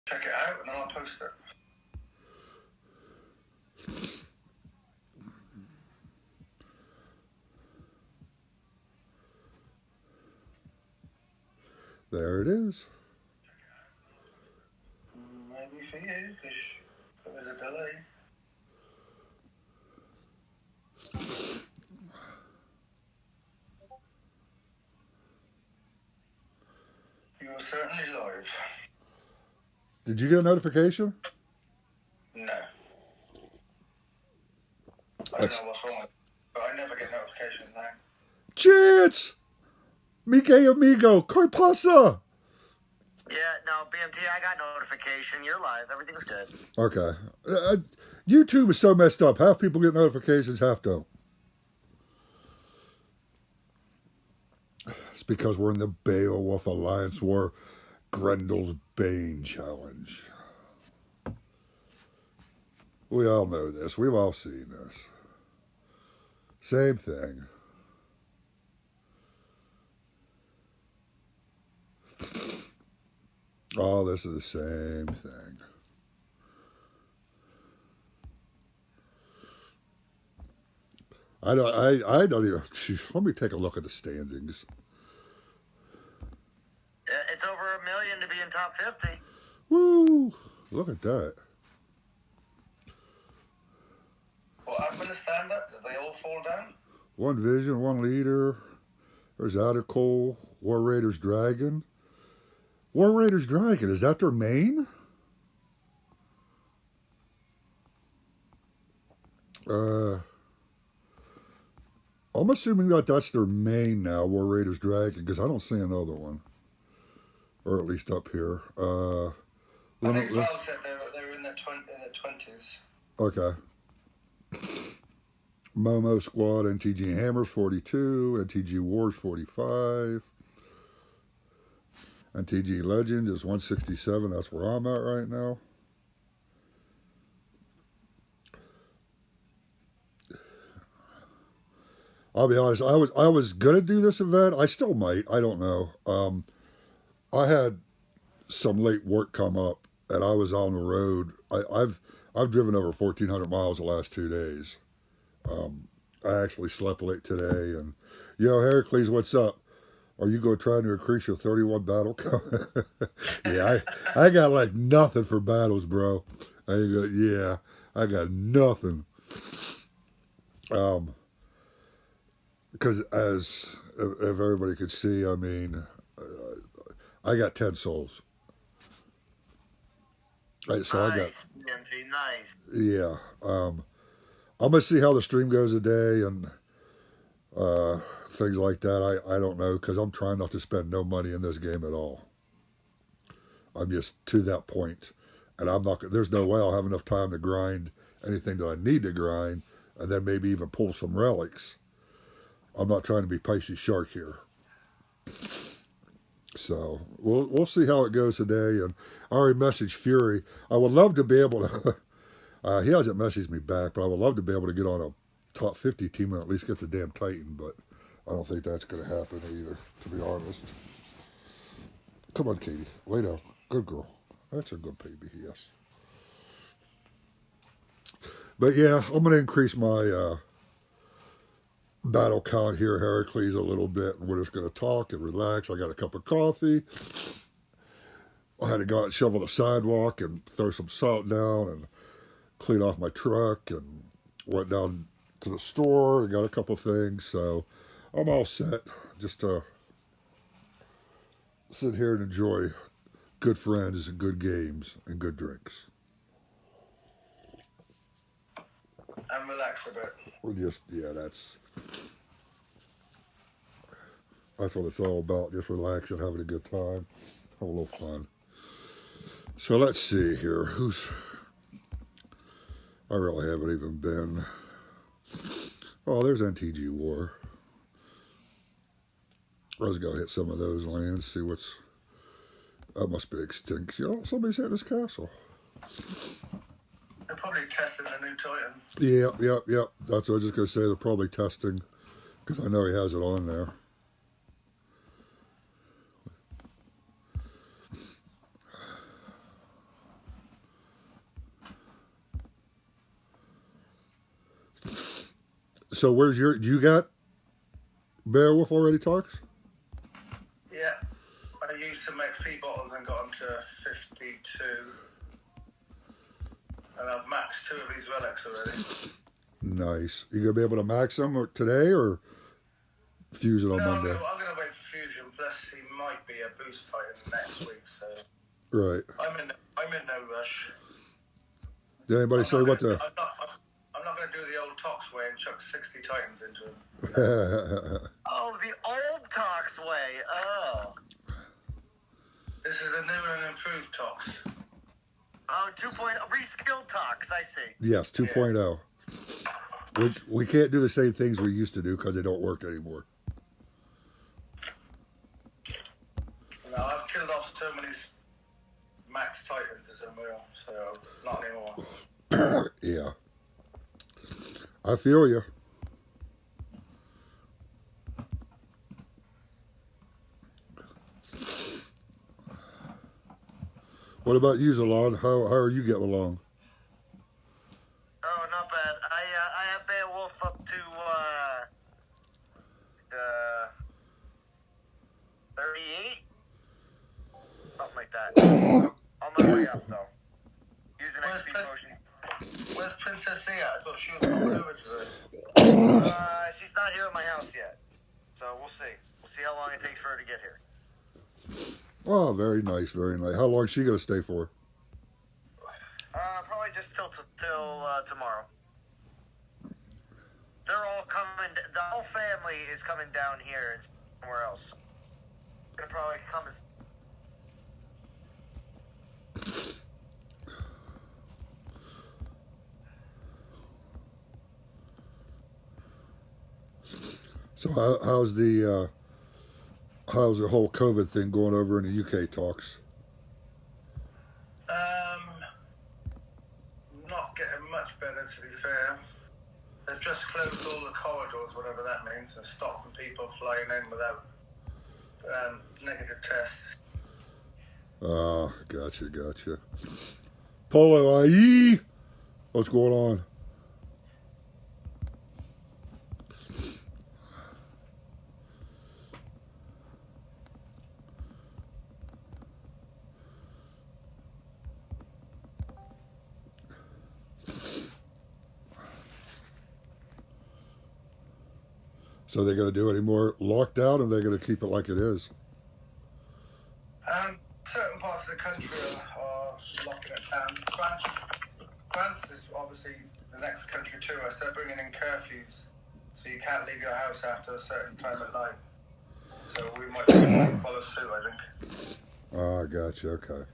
Check it out and then I'll post it. There it is. Maybe for you, because there was a delay. You are certainly live. Did you get a notification? No. I don't know what's wrong with it, but I never get notifications now. Chance! Mike amigo, ¿qué pasa? Yeah, no, BMT, I got notification. You're live. Everything's good. Okay. YouTube is so messed up. Half people get notifications, half don't. It's because we're in the Beowulf Alliance War Grendel's Bane Challenge. We all know this. We've all seen this. Same thing. Oh, this is the same thing. I don't even. Let me take a look at the standings. It's over 1 million to be in top 50. Woo! Look at that. What happened to stand up? Did they all fall down? One Vision, one Leader. There's Atticole, War Raiders Dragon. War Raiders Dragon, is that their main? I'm assuming that that's their main now, War Raiders Dragon, because I don't see another one. Or at least up here. I think Val said they were in the 20s. Okay. Momo Squad, NTG Hammers 42, NTG Wars 45. NTG Legend is 167. That's where I'm at right now. I'll be honest. I was gonna do this event. I still might. I don't know. I had some late work come up, and I was on the road. I've driven over 1,400 miles the last 2 days. I actually slept late today, and Heracles, what's up? Are you going to try to increase your 31 battle count? Yeah, I got like nothing for battles, bro. I got nothing. Because if everybody could see, I mean, I got 10 souls. So Nice, BMT, nice. Yeah. I'm going to see how the stream goes today and things like that. I don't know, because I'm trying not to spend no money in this game at all. I'm just to that point, and there's no way I'll have enough time to grind anything that I need to grind, and then maybe even pull some relics. I'm not trying to be Pisces Shark here. So we'll see how it goes today. And I already messaged Fury. I would love to be able to. He hasn't messaged me back, but I would love to be able to get on a top 50 team and at least get the damn Titan. But I don't think that's going to happen either, to be honest. Come on, Katie, lay down. Good girl. That's a good baby. Yes. But yeah, I'm going to increase my battle count here, Heracles, a little bit, and we're just going to talk and relax. I got a cup of coffee. I had to go out and shovel the sidewalk and throw some salt down and clean off my truck, and went down to the store and got a couple things. So I'm all set just to sit here and enjoy good friends and good games and good drinks. And relax a bit. We're just, yeah, that's what it's all about, just relaxing, having a good time, have a little fun. So let's see here, I really haven't even been, oh, there's NTG War. Let's go hit some of those lands, see that must be extinct. Somebody's at this castle. They're probably testing the new Titan. Yep. That's what I was just going to say. They're probably testing, because I know he has it on there. So where's your? You got Beowulf already talks? Yeah. I used some XP bottles and got them to 52. And I've maxed 2 of these relics already. Nice. You gonna be able to max them today or fuse it on No, Monday? I'm going to wait for Fusion. Plus, he might be a boost titan next week, so Right. I'm in no rush. Did anybody say what the? I'm not going to do the old Tox way and chuck 60 titans into him. Oh, the old Tox way. Oh. This is the new and improved Tox. Oh, 2.0 reskilled Tox. I see. Yes, 2.0. We can't do the same things we used to do because they don't work anymore. No, I've killed off so many max titans as unreal, so not anymore. Yeah. I feel you. What about you, Zalon? How are you getting along? Oh, not bad. I have Beowulf up to the 38, something like that. On my way up though. Using XP potion. Where's Princess Zia? I thought she was coming over today. She's not here at my house yet, so we'll see. We'll see how long it takes for her to get here. Oh, very nice, very nice. How long is she going to stay for? Probably just till tomorrow. They're all coming. The whole family is coming down here and somewhere else. They're probably coming. So how's the whole COVID thing going over in the UK talks? Not getting much better, to be fair. They've just closed all the corridors, whatever that means, and stopping people flying in without negative tests. Ah, gotcha. Polo IE, what's going on? So they're going to do any more lockdown, or they're going to keep it like it is? Certain parts of the country are locking it down. France is obviously the next country to us. They're bringing in curfews, so you can't leave your house after a certain time at night. So we might follow suit, I think. Ah, gotcha. Okay.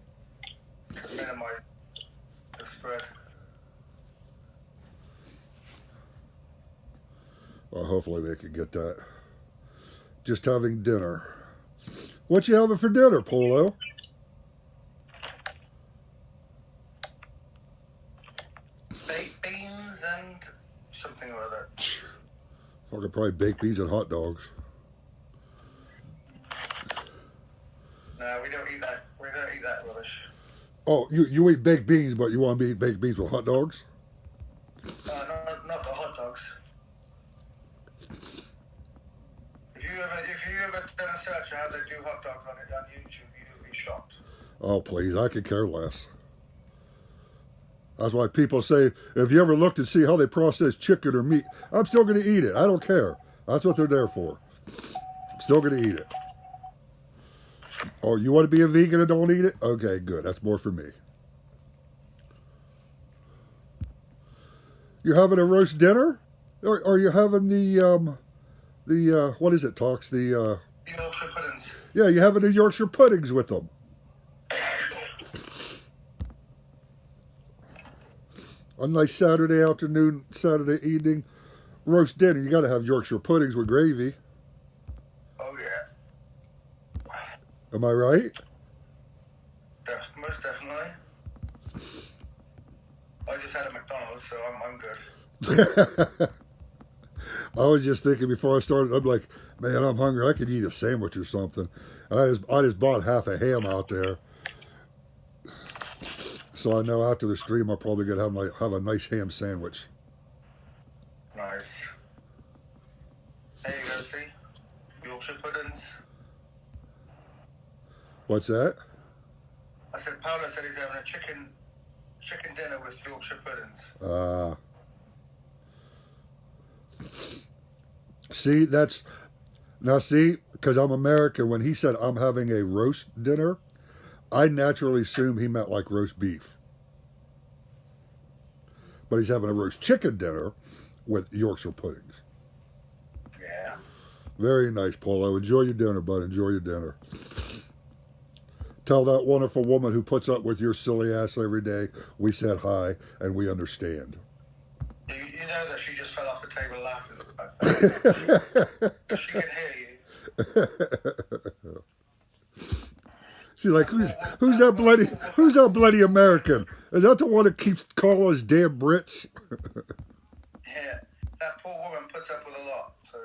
To minimize the spread. Well, hopefully they can get that. Just having dinner. What you having for dinner, Polo? Baked beans and something or other. Fucking probably baked beans and hot dogs. No, we don't eat that. We don't eat that rubbish. Oh, you eat baked beans, but you want to eat baked beans with hot dogs? Not the hot dogs. If you ever done a search of how they do hot dogs on YouTube, you'll be shocked. Oh, please, I could care less. That's why people say, if you ever looked and see how they process chicken or meat, I'm still going to eat it. I don't care. That's what they're there for. I'm still going to eat it. Oh, you want to be a vegan and don't eat it? Okay, good. That's more for me. You having a roast dinner? Or are you having the what is it, Talks? The Yorkshire puddings. Yeah, you having the Yorkshire puddings with them. A nice Saturday afternoon, Saturday evening roast dinner. You got to have Yorkshire puddings with gravy. Oh yeah. Am I right? Most definitely. I just had a McDonald's, so I'm good. I was just thinking before I started, I'm like, man, I'm hungry. I could eat a sandwich or something. And I just bought half a ham out there. So I know after the stream, I'm probably going to have a nice ham sandwich. Nice. What's that? I said Paolo said he's having a chicken dinner with Yorkshire puddings. See, because I'm American, when he said I'm having a roast dinner, I naturally assumed he meant like roast beef. But he's having a roast chicken dinner with Yorkshire puddings. Yeah. Very nice, Paulo. Enjoy your dinner, bud. Enjoy your dinner. Tell that wonderful woman who puts up with your silly ass every day we said hi and we understand. You know that she just fell off the table laughing. She can hear you. She's like, who's that bloody American? Is that the one that keeps calling us damn Brits? Yeah, that poor woman puts up with a lot. So.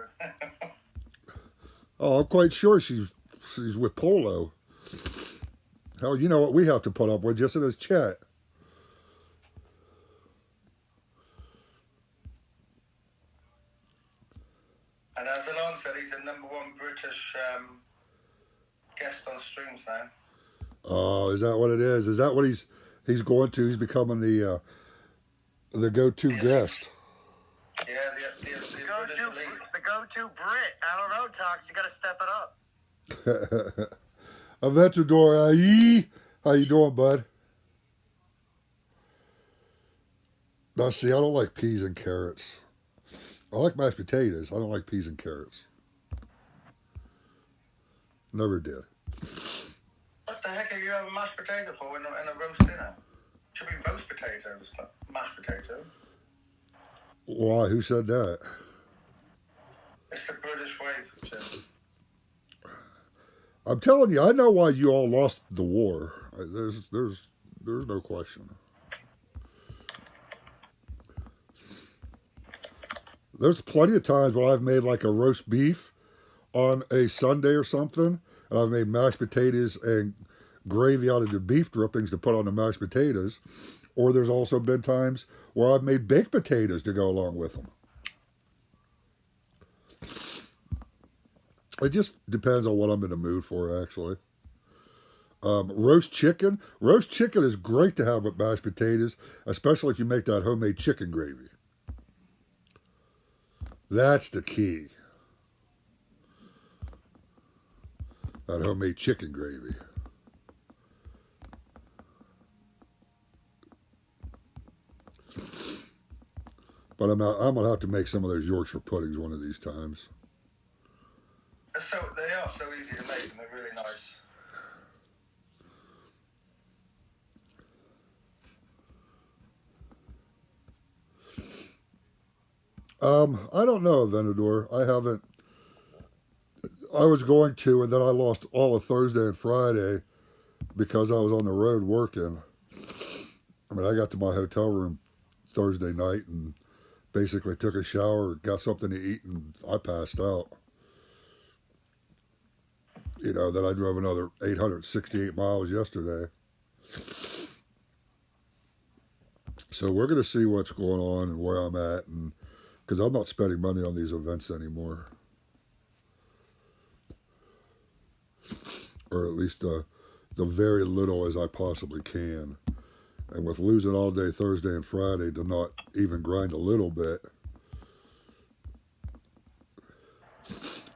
Oh, I'm quite sure she's with Polo. Hell, you know what we have to put up with just in this chat. And as Alon said, he's the #1 British guest on streams now. Oh, is that what it is? Is that what he's going to? He's becoming the go-to guest. Yeah, the go-to Brit. I don't know, Tox. You got to step it up. Aventador Aye. How you doing, bud? Now, see, I don't like peas and carrots. I like mashed potatoes. I don't like peas and carrots. Never did. What the heck are you having mashed potato for in a roast dinner? Should be roast potatoes, not mashed potato. Why? Who said that? It's the British way, Jim. I'm telling you, I know why you all lost the war. There's no question. There's plenty of times where I've made like a roast beef on a Sunday or something, and I've made mashed potatoes and gravy out of the beef drippings to put on the mashed potatoes. Or there's also been times where I've made baked potatoes to go along with them. It just depends on what I'm in the mood for, actually. Roast chicken. Roast chicken is great to have with mashed potatoes, especially if you make that homemade chicken gravy. That's the key. That homemade chicken gravy. But I'm gonna have to make some of those Yorkshire puddings one of these times. They are so easy to make, and they're really nice. I don't know, Venador. I haven't. I was going to, and then I lost all of Thursday and Friday because I was on the road working. I mean, I got to my hotel room Thursday night and basically took a shower, got something to eat, and I passed out. You know, then I drove another 868 miles yesterday. So we're going to see what's going on and where I'm at, and because I'm not spending money on these events anymore. Or at least the very little as I possibly can. And with losing all day Thursday and Friday to not even grind a little bit.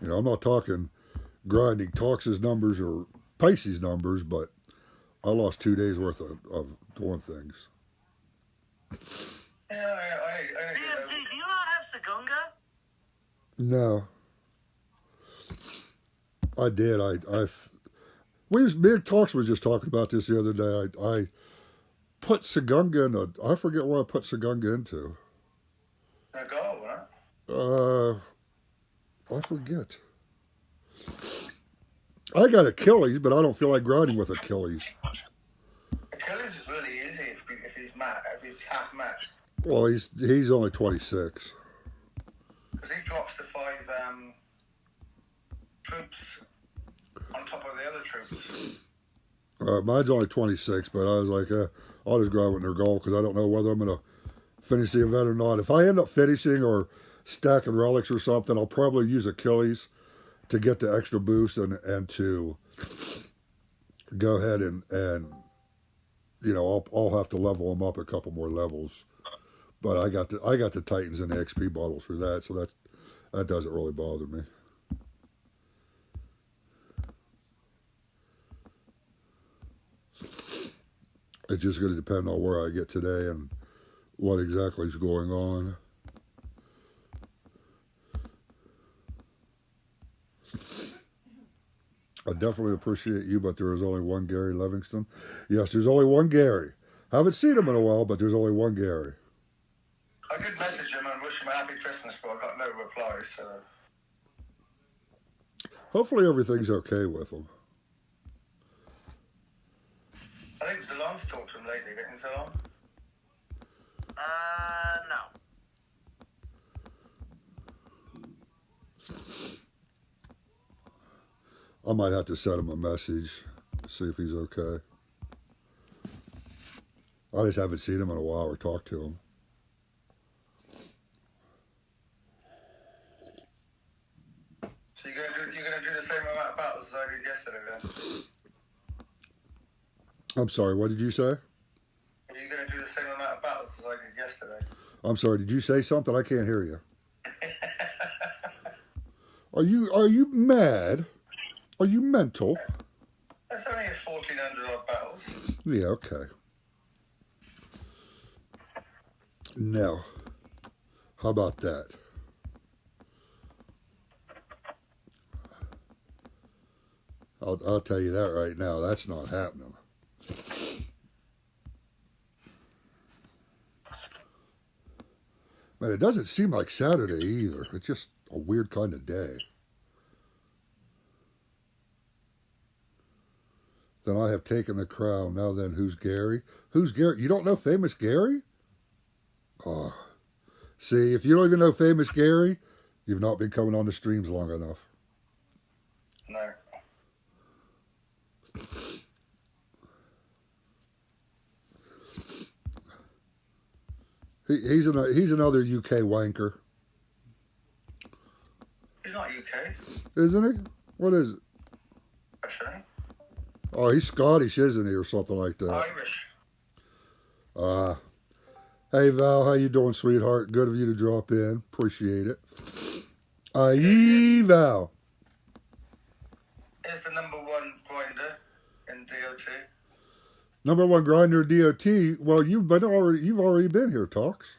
You know, I'm not talking grinding Tox's numbers or Pisces numbers, but I lost 2 days worth of doing things. Yeah, I BMG, do you not have Sagunga? No. I did. Me and Tox was just talking about this the other day. I put Sagunga in I forget what I put Sagunga into. A goal, huh? I forget. I got Achilles, but I don't feel like grinding with Achilles. Achilles is really easy if he's half maxed. Well, he's only 26. Because he drops the 5 troops on top of the other troops. Mine's only 26, but I was like, I'll just grind with their goal because I don't know whether I'm going to finish the event or not. If I end up finishing or stacking relics or something, I'll probably use Achilles to get the extra boost and to go ahead and you know, I'll have to level them up a couple more levels. But I got the Titans and the XP bottles for that, so that doesn't really bother me. It's just going to depend on where I get today and what exactly is going on. I definitely appreciate you, but there is only one Gary Livingston. Yes, there's only one Gary. Haven't seen him in a while, but there's only one Gary. I did message him and wish him a happy Christmas, but I got no reply, so... Hopefully everything's okay with him. I think Zalon's talked to him lately, didn't Zalon? No. I might have to send him a message, see if he's okay. I just haven't seen him in a while or talked to him. So you're gonna do the same amount of battles as I did yesterday then? I'm sorry, what did you say? Are you gonna do the same amount of battles as I did yesterday? I'm sorry, did you say something? I can't hear you. Are you mad? Are you mental? That's only 1,400 odd battles. Yeah, okay. No. How about that? I'll tell you that right now. That's not happening. Man, it doesn't seem like Saturday either. It's just a weird kind of day. Then I have taken the crown. Now then, who's Gary? Who's Gary? You don't know Famous Gary? Oh. See, if you don't even know Famous Gary, you've not been coming on the streams long enough. No. He's another UK wanker. He's not UK. Isn't he? What is it? Actually. Oh, he's Scottish, isn't he, or something like that? Irish. Hey, Val, how you doing, sweetheart? Good of you to drop in. Appreciate it. Val. Is the #1 grinder in DOT. #1 grinder DOT. Well, you've already been here, Talks.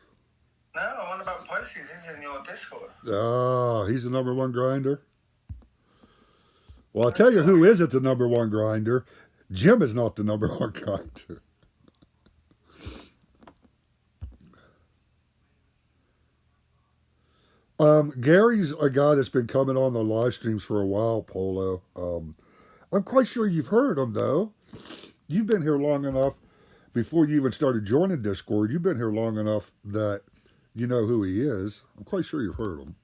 No, I'm on about Pisces. He's in your Discord. Ah, he's the #1 grinder. Well, I'll tell you who isn't the #1 grinder. Jim is not the #1 grinder. Gary's a guy that's been coming on the live streams for a while, Polo. I'm quite sure you've heard him, though. You've been here long enough, before you even started joining Discord, you've been here long enough that you know who he is. I'm quite sure you've heard him.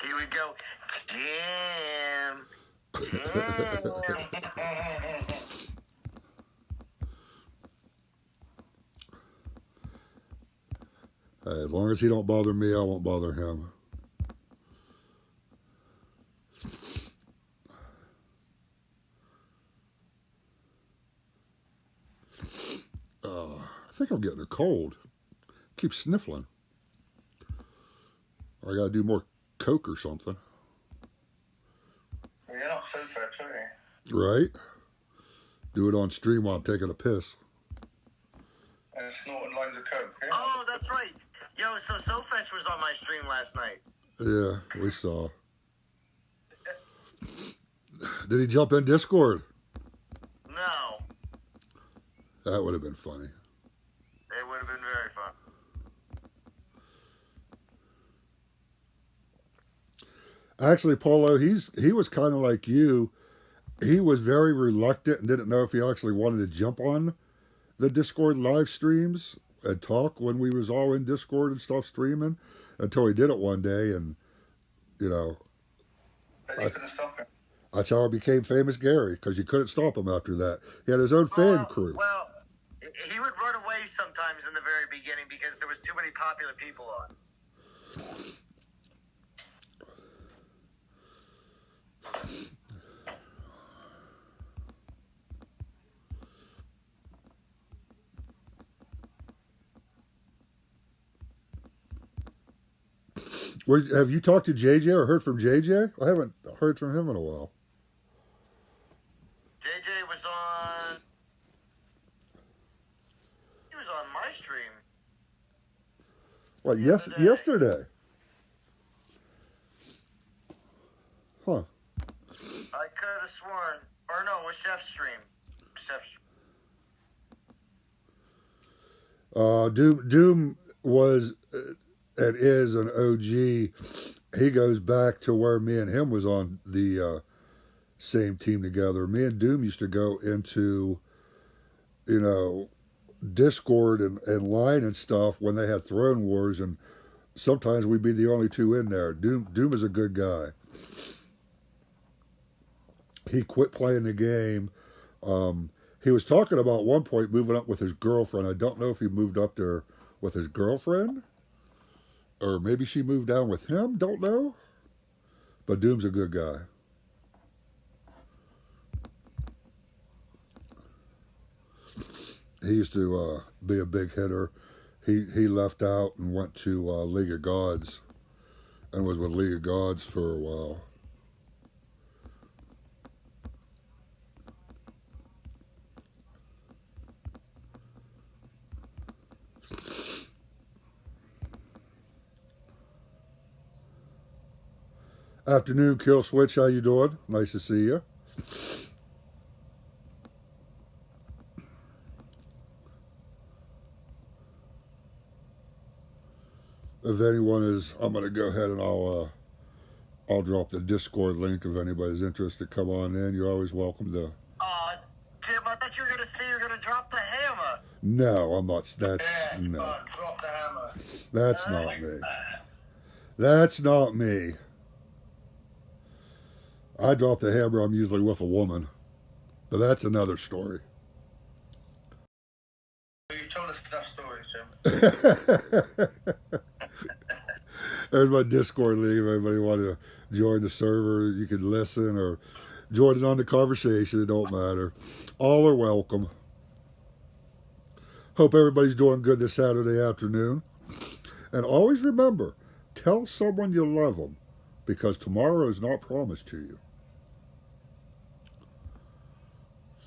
Here we go. Jim. Hey, as long as he don't bother me, I won't bother him. I think I'm getting a cold. Keep sniffling. Or I gotta do more Coke or something. You're not so fetch, are you? Right? Do it on stream while I'm taking a piss. And snorting lines of Coke, yeah? Oh, that's right. Yo, so SoFetch was on my stream last night. Yeah, we saw. Did he jump in Discord? No. That would have been funny. It would have been very fun. Actually, Polo, he was kind of like you. He was very reluctant and didn't know if he actually wanted to jump on the Discord live streams and talk when we was all in Discord and stuff streaming until he did it one day, and you know. But you couldn't stop him. That's how I became Famous Gary, because you couldn't stop him after that. He had his own fan crew. Well, he would run away sometimes in the very beginning because there was too many popular people on. Have you talked to JJ or heard from JJ? I haven't heard from him in a while. JJ was on. He was on my stream. What? The other day. Yesterday. Huh. I could have sworn. Or no, it was Chef's stream. Chef's. Doom was and is an OG. He goes back to where me and him was on the same team together. Me and Doom used to go into, Discord and line and stuff when they had Throne Wars, and sometimes we'd be the only two in there. Doom is a good guy. He quit playing the game. He was talking about one point moving up with his girlfriend. I don't know if he moved up there with his girlfriend, or maybe she moved down with him. Don't know. But Doom's a good guy. He used to be a big hitter. He left out and went to League of Gods and was with League of Gods for a while. Afternoon, Kill Switch. How you doing? Nice to see you. If anyone is, I'm going to go ahead and I'll drop the Discord link if anybody's interested. Come on in. You're always welcome to. Jim, I thought you were going to say you're going to drop the hammer. No, I'm not. That's no. Drop the hammer. That's not me. That's not me. I drop the hammer. I'm usually with a woman, but that's another story. You've told us enough stories, Jim. There's my Discord link. If anybody want to join the server, you can listen or join in on the conversation. It don't matter. All are welcome. Hope everybody's doing good this Saturday afternoon. And always remember, tell someone you love them, because tomorrow is not promised to you.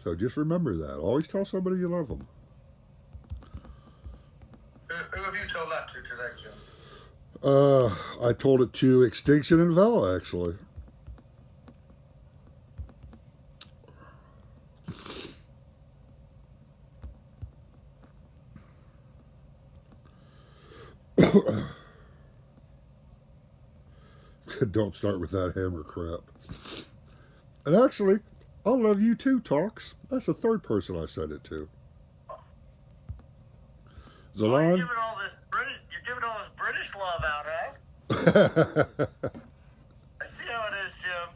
So just remember that. Always tell somebody you love them. Who have you told that to today, Jim? I told it to Extinction and Val, actually. Don't start with that hammer crap. And actually, I love you too, Talks. That's the third person I said it to. Zalon? You're giving all this British love out, huh? I see how it is, Jim.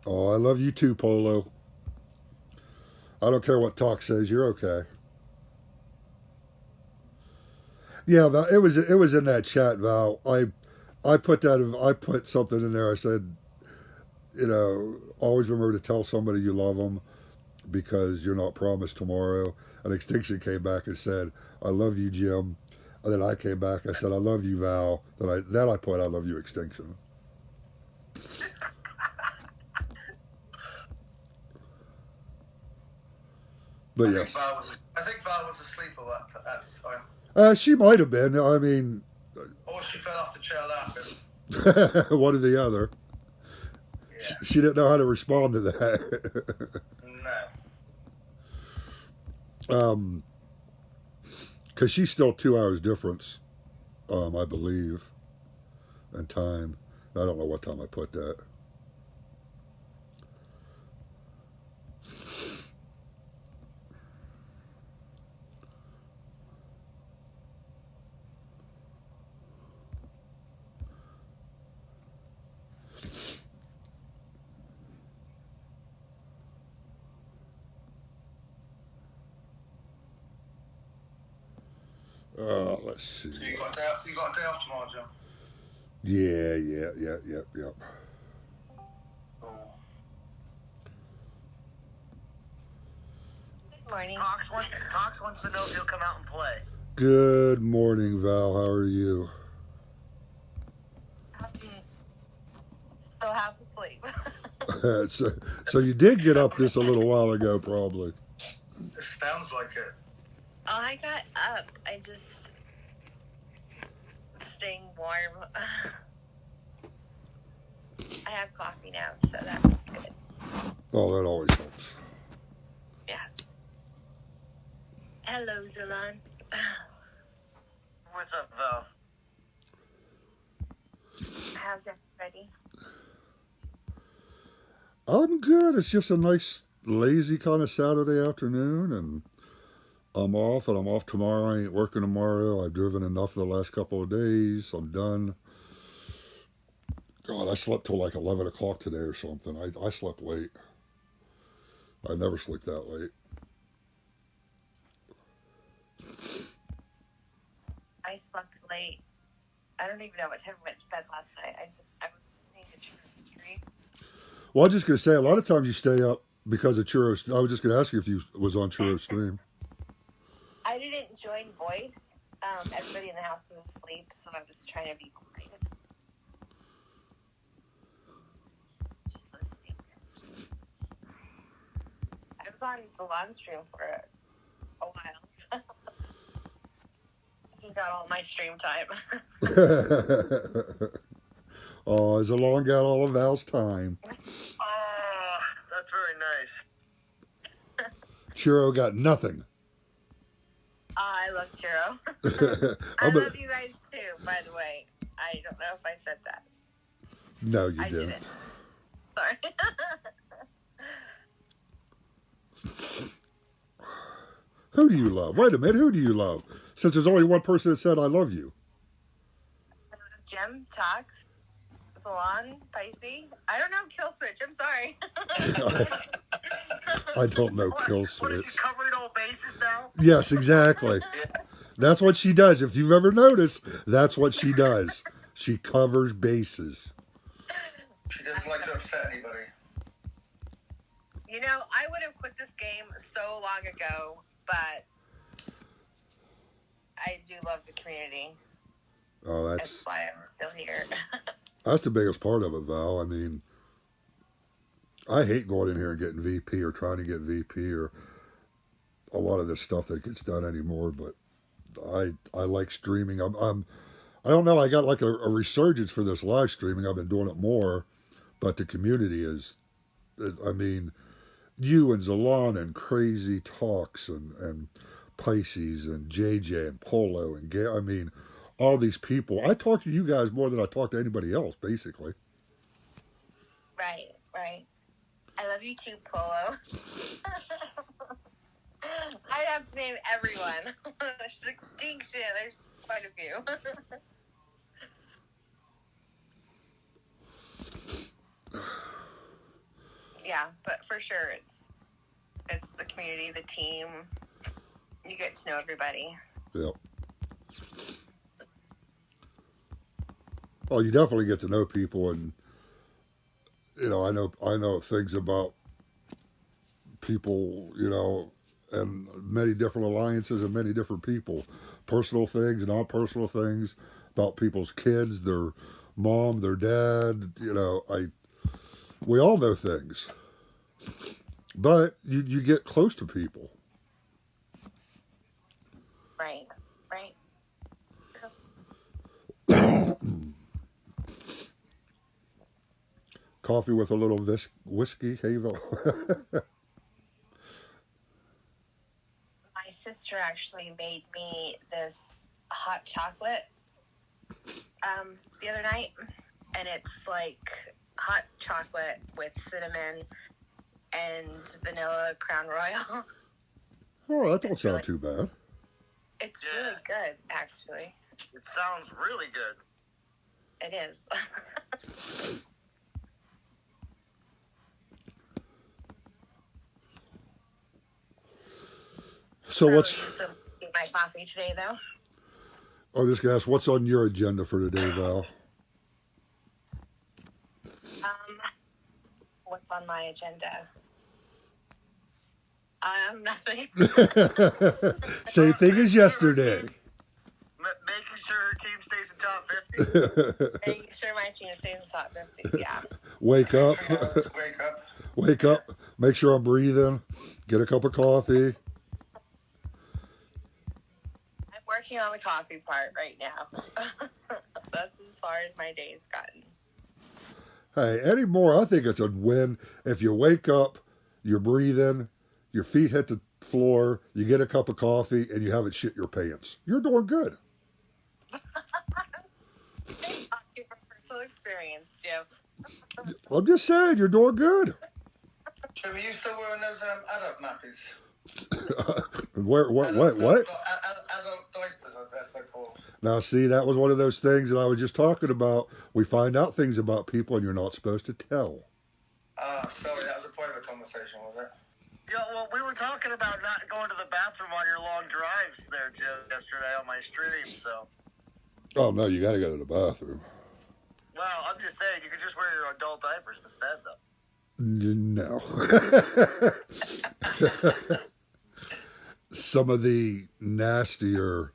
Oh, I love you too, Polo. I don't care what Talk says. You're okay. Yeah, Val, it was in that chat, Val. I put something in there. I said, always remember to tell somebody you love them, because you're not promised tomorrow. And Extinction came back and said, I love you, Jim. And then I came back, I said, I love you, Val. Then I put, I love you, Extinction. But yes. I think Val was asleep at that time. She might have been. I mean... Or she fell off the chair laughing. One or the other. Yeah. She didn't know how to respond to that. No. Because she's still 2 hours difference, I believe, in time. I don't know what time I put that. Let's see. So you got a day off tomorrow, Jim? Yeah. Oh. Good morning. Cox wants to know if he'll come out and play. Good morning, Val. How are you? Still half asleep. So you did get up this a little while ago, probably. It sounds like it. Oh, I got up. I just staying warm. I have coffee now, so that's good. Oh, that always helps. Yes. Hello, Zalon. What's up, Val? How's everybody? I'm good. It's just a nice, lazy kind of Saturday afternoon, and I'm off, and I'm off tomorrow. I ain't working tomorrow. I've driven enough the last couple of days. I'm done. God, I slept till like 11 o'clock today or something. I slept late. I never sleep that late. I slept late. I don't even know what time I went to bed last night. I was listening to True Stream. Well, I'm just going to say, a lot of times you stay up because of Churro. I was just going to ask you if you was on Churro Stream. I didn't join voice. Everybody in the house was asleep, so I was trying to be quiet. Just listening. I was on the live stream for a while. So he got all my stream time. Oh, Zalon got all of Val's time. Oh, that's very nice. Churro got nothing. I love Churro. I love you guys too, by the way. I don't know if I said that. No, you I didn't. didn't. Sorry. Who do you love? Wait a minute. Who do you love? Since there's only one person that said I love you. Jim talks. Salon, Pisces. I don't know Kill Switch. I'm sorry. I don't know Kill What is Switch. she covering all bases now? Yes, exactly. That's what she does. If you've ever noticed, that's what she does. She covers bases. She doesn't like to upset anybody. You know, I would have quit this game so long ago, but I do love the community. Oh, That's why I'm still here. that's the biggest part of it, Val. I mean, I hate going in here and getting VP or trying to get VP or a lot of this stuff that gets done anymore. But I like streaming. I don't know. I got like a resurgence for this live streaming. I've been doing it more, but the community is I mean, you and Zalon and Crazy Talks and Pisces and JJ and Polo and Gay. I mean, all these people. I talk to you guys more than I talk to anybody else, basically. Right. I love you too, Polo. I'd have to name everyone. There's extinction. There's quite a few. Yeah, but for sure, it's the community, the team. You get to know everybody. Yep. Well, you definitely get to know people, and you know, I know things about people, you know, and many different alliances and many different people, personal things, non-personal things about people's kids, their mom, their dad. You know, we all know things, but you get close to people. Right. Coffee with a little whiskey, Havel. My sister actually made me this hot chocolate the other night, and it's like hot chocolate with cinnamon and vanilla Crown Royal. Oh, that don't sound too bad. It's really good, actually. It sounds really good. It is. So what's? My coffee today, though. I was just gonna ask, what's on your agenda for today, Val? What's on my agenda? Nothing. Same thing as yesterday. team stays in top 50? Making sure my team stays in the top 50. Yeah. Wake up. Wake up. Wake up. Make sure I'm breathing. Get a cup of coffee. I'm working on the coffee part right now. That's as far as my day's gotten. Hey, anymore, I think it's a win if you wake up, you're breathing, your feet hit the floor, you get a cup of coffee, and you haven't shit your pants. You're doing good. Thank you for personal experience, Jim. I'm just saying, you're doing good. Jim, are you still wearing those adult nappies? What? Adult diapers, as they're called. Now, see, that was one of those things that I was just talking about. We find out things about people and you're not supposed to tell. Sorry, that was a private conversation, was it? Yeah, well, we were talking about not going to the bathroom on your long drives there, Jim, yesterday on my stream, so. Oh, no, you got to go to the bathroom. Well, I'm just saying, you could just wear your adult diapers instead, though. No. Some of the nastier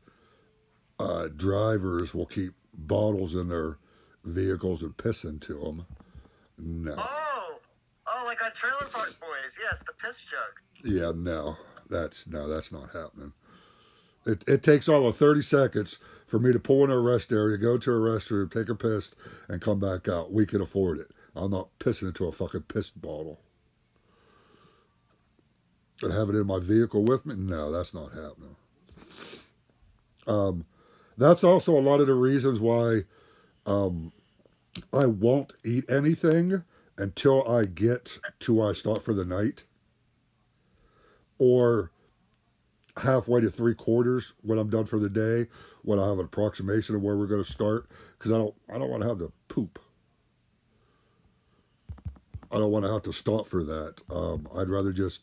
drivers will keep bottles in their vehicles and piss into them. No. Oh, like on Trailer Park Boys, yes, the piss jug. Yeah, no. That's not happening. It takes all of 30 seconds for me to pull in a rest area, go to a restroom, take a piss, and come back out. We can afford it. I'm not pissing into a fucking piss bottle. And have it in my vehicle with me? No, that's not happening. That's also a lot of the reasons why I won't eat anything until I get to where I start for the night. Or halfway to 3/4 when I'm done for the day, when I have an approximation of where we're going to start, because I don't want to have to poop. I don't want to have to stop for that. I'd rather just,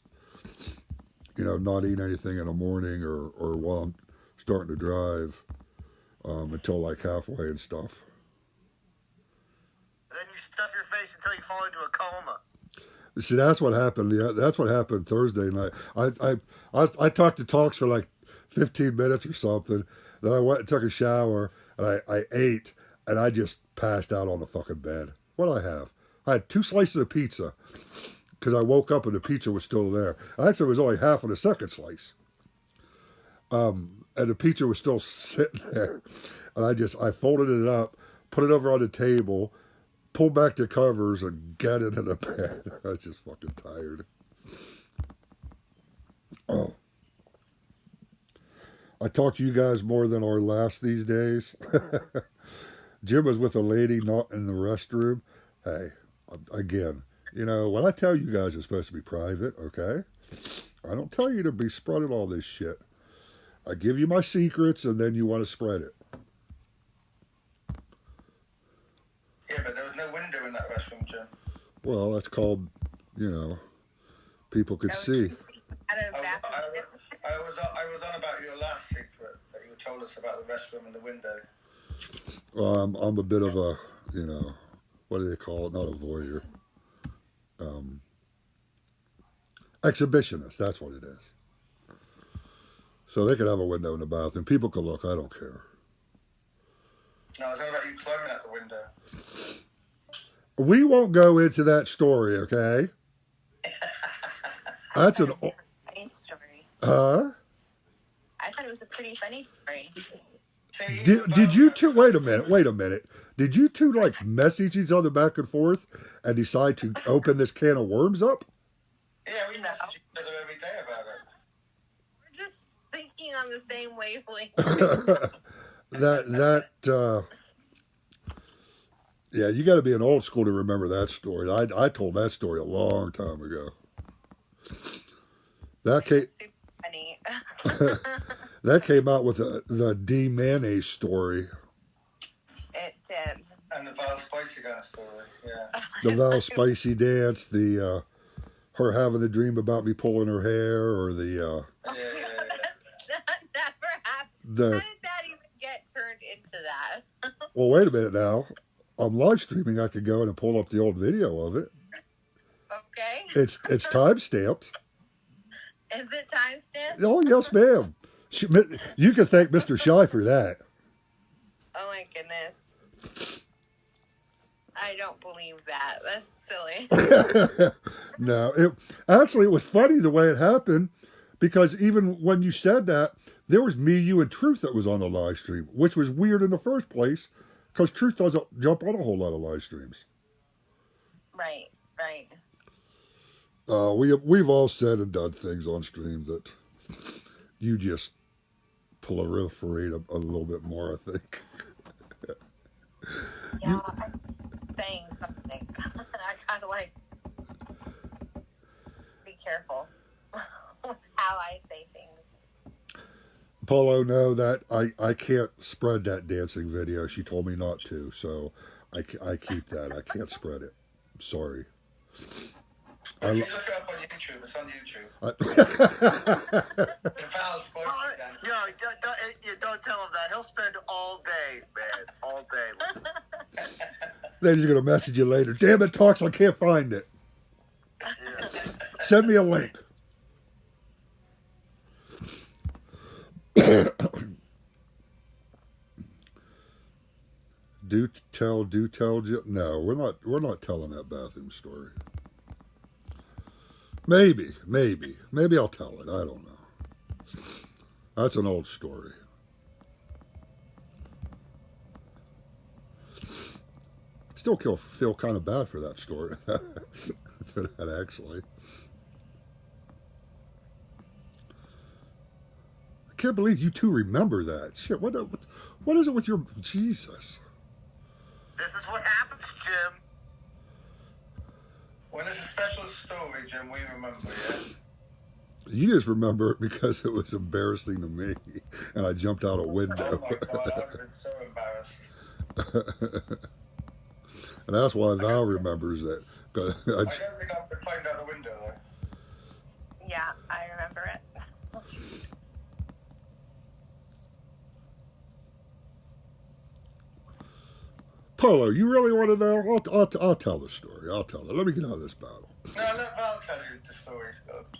not eat anything in the morning or while I'm starting to drive until like halfway and stuff. And then you stuff your face until you fall into a coma. See, that's what happened. Yeah, that's what happened Thursday night. I talked to Talks for like 15 minutes or something. Then I went and took a shower, and I ate, and I just passed out on the fucking bed. What I have? I had 2 slices of pizza, because I woke up and the pizza was still there. Actually, it was only half of the second slice. And the pizza was still sitting there. And I folded it up, put it over on the table, pulled back the covers, and got into the bed. I was just fucking tired. Oh. I talk to you guys more than our last these days. Jim was with a lady not in the restroom. Hey, again, when I tell you guys it's supposed to be private, okay? I don't tell you to be spreading all this shit. I give you my secrets, and then you want to spread it. Yeah, but there was no window in that restroom, Jim. Well, that's called, people could see. I was on about your last secret that you told us about the restroom and the window. Well, I'm a bit of a, what do they call it? Not a voyeur. Exhibitionist, that's what it is. So they could have a window in the bathroom. People could look, I don't care. No, I was talking about you climbing out the window. We won't go into that story, okay? That's an funny story. Huh? I thought it was a pretty funny story. Did you two wait a minute? Did you two like message each other back and forth and decide to open this can of worms up? Yeah, we message each other every day about it. We're just thinking on the same wavelength. Yeah, you got to be an old school to remember that story. I told that story a long time ago. That came Super funny. that came out with the D mayonnaise story. It did. And the Val Spicy dance story, yeah. The Val Spicy dance, the her having the dream about me pulling her hair, or the Yeah. That never happened. the. How did that even get turned into that? Well, wait a minute now. I'm live streaming. I could go in and pull up the old video of it. Okay. It's time stamped. Is it timestamped? Oh yes, ma'am. You can thank Mr. Shy for that. Oh my goodness. I don't believe that. That's silly. No, it was funny the way it happened, because even when you said that, there was me, you, and Truth that was on the live stream, which was weird in the first place, because Truth doesn't jump on a whole lot of live streams. Right. We've all said and done things on stream that you just proliferate a little bit more, I think. Yeah, I'm saying something. I kind of like be careful with how I say things. Polo, know that I can't spread that dancing video. She told me not to, so I keep that. I can't spread it. I'm sorry. If you look it up on YouTube, it's on YouTube. The Val's voice dance. Don't tell him that. He'll spend all day, man. All day. Then he's gonna message you later. Damn it, Talks, I can't find it. Yeah. Send me a link. Do tell. No, we're not telling that bathroom story. Maybe I'll tell it. I don't know. That's an old story. Still feel kind of bad for that story. For that, actually. I can't believe you two remember that. Shit, what is it with your... Jesus. This is what happens, Jim. When it's a special story, Jim, we remember, yeah? You just remember it because it was embarrassing to me, and I jumped out a window. Oh my God, I've been so embarrassed. And that's why Val remembers it. I don't think I've climbed out the window, though. Yeah, I remember it. Polo, you really want to know? I'll tell the story. I'll tell it. Let me get out of this battle. No, let Val tell you the story.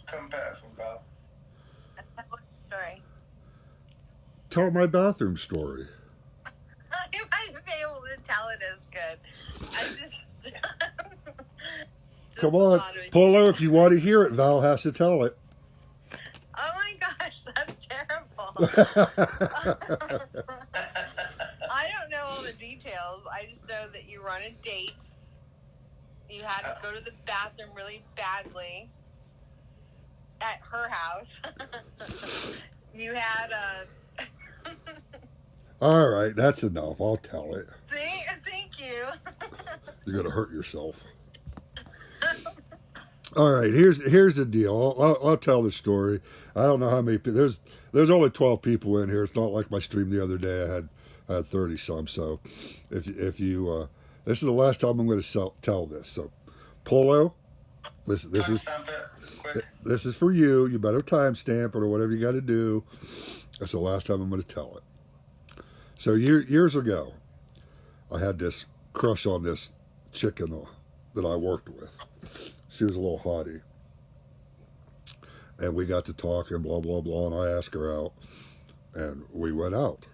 Come better from Val. What story? Tell my bathroom story. I might be able to tell it as good. I just Come on, Polo, if you want to hear it, Val has to tell it. Oh my gosh, that's terrible. I don't know all the details. I just know that you were on a date. You had to go to the bathroom really badly at her house. You had a... All right, that's enough. I'll tell it. See? Thank you. You're going to hurt yourself. All right, here's the deal. I'll tell the story. I don't know how many people. There's only 12 people in here. It's not like my stream the other day. I had 30 some. So if you this is the last time I'm going to tell this. So Polo, this is for you. You better timestamp it or whatever you got to do. That's the last time I'm going to tell it. So years ago, I had this crush on this chick that I worked with. She was a little hottie. And we got to talking, blah, blah, blah, and I asked her out. And we went out.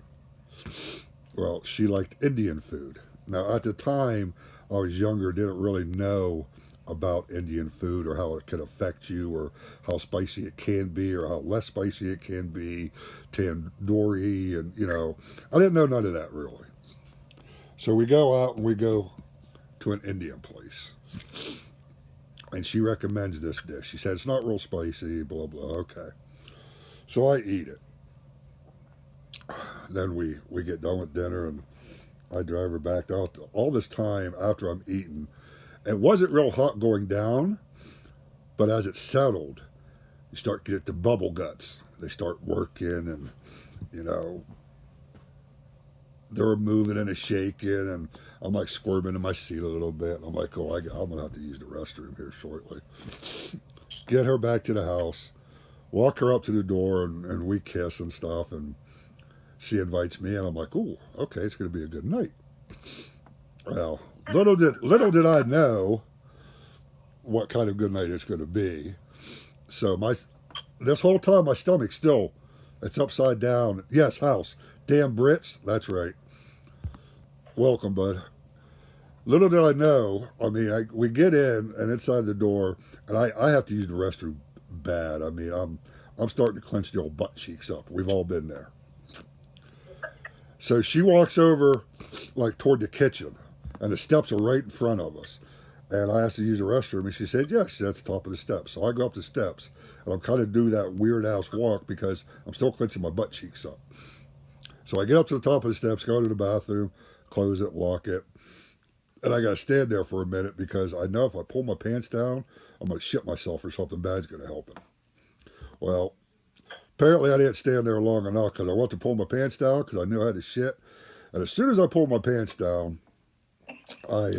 Well, she liked Indian food. Now, at the time, I was younger, didn't really know about Indian food or how it can affect you or how spicy it can be or how less spicy it can be, tandoori, and, I didn't know none of that, really. So we go out and we go to an Indian place. And she recommends this dish. She said, it's not real spicy, blah, blah. Okay. So I eat it. Then we get done with dinner, and I drive her back out. All this time after I'm eating, it wasn't real hot going down, but as it settled, you start to get the bubble guts. They start working, and, they're moving and shaking, and I'm like squirming in my seat a little bit. And I'm like, I'm going to have to use the restroom here shortly. Get her back to the house, walk her up to the door, and we kiss and stuff. And she invites me, and I'm like, ooh, okay, it's going to be a good night. Well, little did I know what kind of good night it's going to be. So this whole time, my stomach still, it's upside down. Yes, house. Damn Brits. That's right. Welcome, bud. Little did I know, I mean, we get in and inside the door, and I have to use the restroom bad. I mean, I'm starting to clench the old butt cheeks up. We've all been there. So she walks over, like, toward the kitchen, and the steps are right in front of us. And I asked to use the restroom, and she said, yes, she's at the top of the steps. So I go up the steps, and I'm kind of do that weird ass walk because I'm still clenching my butt cheeks up. So I get up to the top of the steps, go to the bathroom, close it, lock it. And I got to stand there for a minute because I know if I pull my pants down, I'm going to shit myself or something bad's going to happen. Well, apparently I didn't stand there long enough because I wanted to pull my pants down because I knew I had to shit. And as soon as I pulled my pants down, I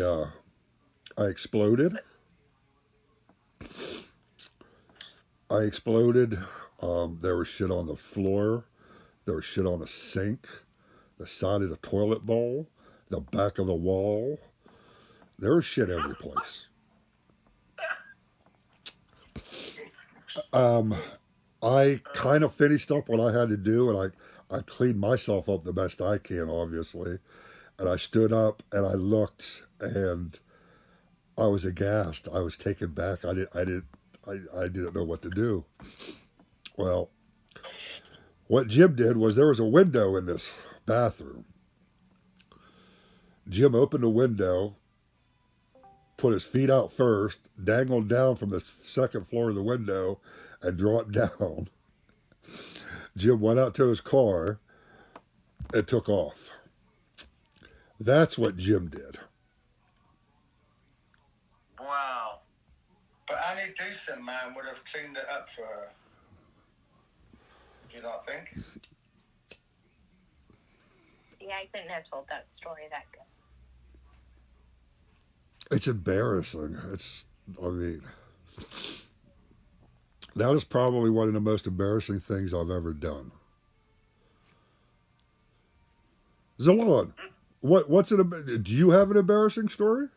exploded. There was shit on the floor. There was shit on the sink, the side of the toilet bowl, the back of the wall. There was shit every place. I kind of finished up what I had to do, and I cleaned myself up the best I can, obviously. And I stood up and I looked, and I was aghast. I was taken back. I didn't know what to do. Well, what Jim did was there was a window in this bathroom. Jim opened the window, put his feet out first, dangled down from the second floor of the window, and dropped down. Jim went out to his car and took off. That's what Jim did. Wow. But any decent man would have cleaned it up for her. Do you not think? See, I couldn't have told that story that good. It's embarrassing. I mean, that is probably one of the most embarrassing things I've ever done. Zalon, what's it? Do you have an embarrassing story?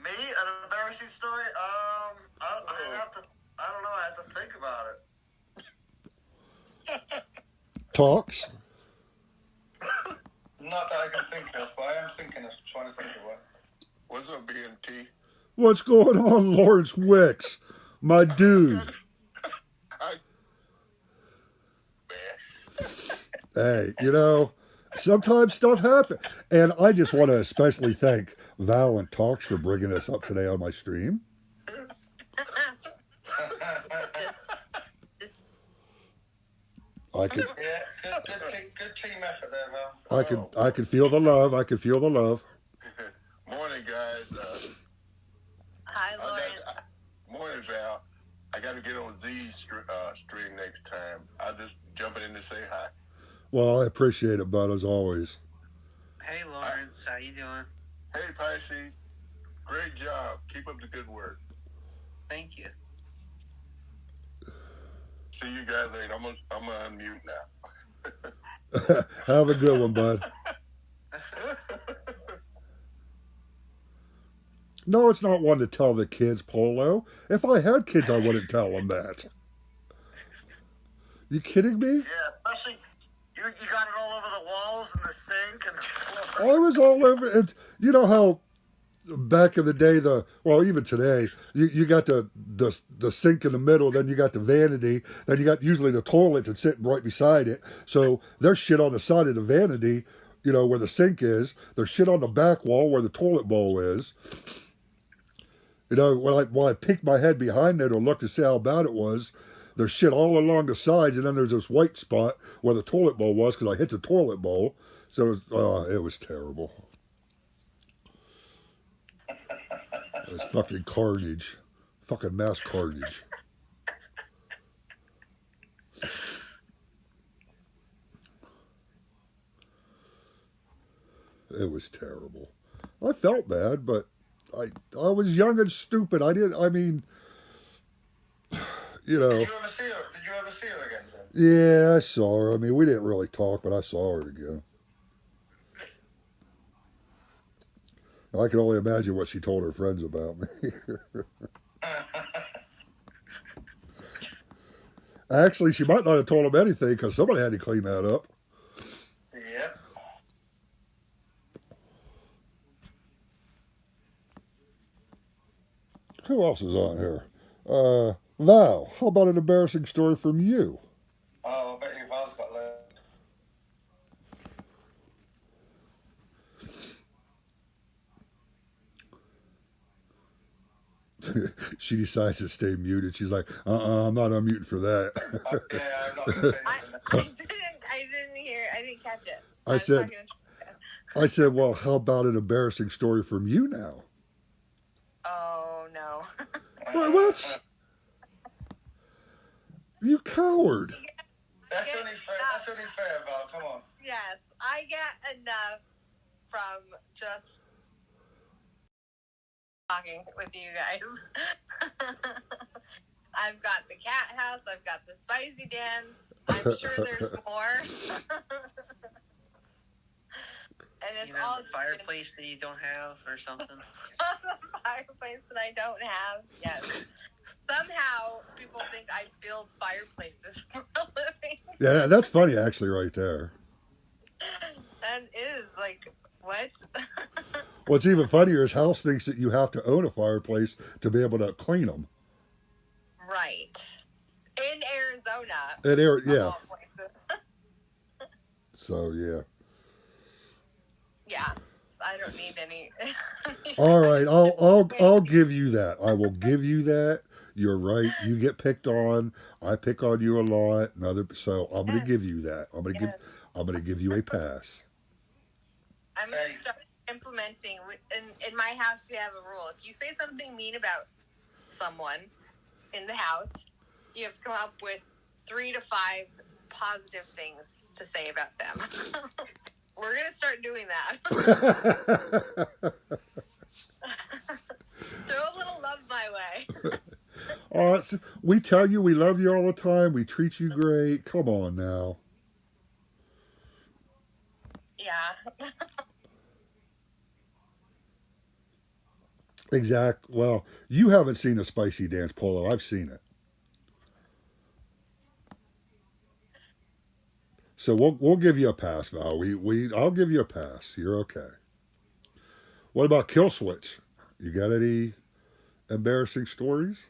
Me? An embarrassing story? I don't know. I have to think about it. Talks? Not that I can think of, but I am trying to think of one. What's up, BMT? What's going on, Lawrence Wicks? My dude. Hey, sometimes stuff happens. And I just want to especially thank Val and Talks for bringing us up today on my stream. I could, Yeah, good team effort there, Val. I could feel the love. I could feel the love. Morning, guys. Hi, Lawrence. Morning, Val. I got to get on Z's stream next time. I'll just jump in to say hi. Well, I appreciate it, bud, as always. Hey, Lawrence. How you doing? Hey, Pisces. Great job. Keep up the good work. Thank you. See you guys later. I'm gonna unmute now. Have a good one, bud. No, it's not one to tell the kids, Polo. If I had kids, I wouldn't tell them that. You kidding me? Yeah, especially you got it all over the walls and the sink and the floor. I was all over it. You know how back in the day, even today, you got the sink in the middle, then you got the vanity, then you got usually the toilet that's sitting right beside it. So there's shit on the side of the vanity, where the sink is. There's shit on the back wall where the toilet bowl is. When I peeked my head behind there to look to see how bad it was, there's shit all along the sides, and then there's this white spot where the toilet bowl was because I hit the toilet bowl. So it was terrible. It was fucking carnage. Fucking mass carnage. It was terrible. I felt bad, but I was young and stupid. Did you ever see her again, Jim? Yeah, I saw her. I mean, we didn't really talk, but I saw her again. I can only imagine what she told her friends about me. Actually, she might not have told them anything because somebody had to clean that up. Yep. Who else is on here? Val, how about an embarrassing story from you? Oh, I bet you Val's got loads. She decides to stay muted. She's like, I'm not unmuting for that. Yeah, I'm not going to say anything. I didn't catch it. I said, well, how about an embarrassing story from you now? Oh, no. What? You coward. That's only fair, Val. Come on. Yes, I get enough from just talking with you guys. I've got the cat house. I've got the spicy dance. I'm sure there's more. And it's all the fireplace that you don't have or something. The fireplace that I don't have. Yes. Somehow people think I build fireplaces for a living. Yeah, that's funny actually right there. And it is like, what? What's even funnier is House thinks that you have to own a fireplace to be able to clean them. Right. In Arizona. Yeah. All places. So yeah. Yeah. I don't need any. All right, I'll give you that. I will give you that. You're right. You get picked on. I pick on you a lot. So I'm going to give you that. I'm going to give you a pass. I'm going to start implementing. In my house, we have a rule. If you say something mean about someone in the house, you have to come up with 3 to 5 positive things to say about them. We're going to start doing that. Throw a little love my way. We tell you we love you all the time. We treat you great. Come on now. Yeah. Exactly. Well, you haven't seen a spicy dance, Polo. I've seen it. So we'll give you a pass, Val. I'll give you a pass. You're okay. What about Kill Switch? You got any embarrassing stories?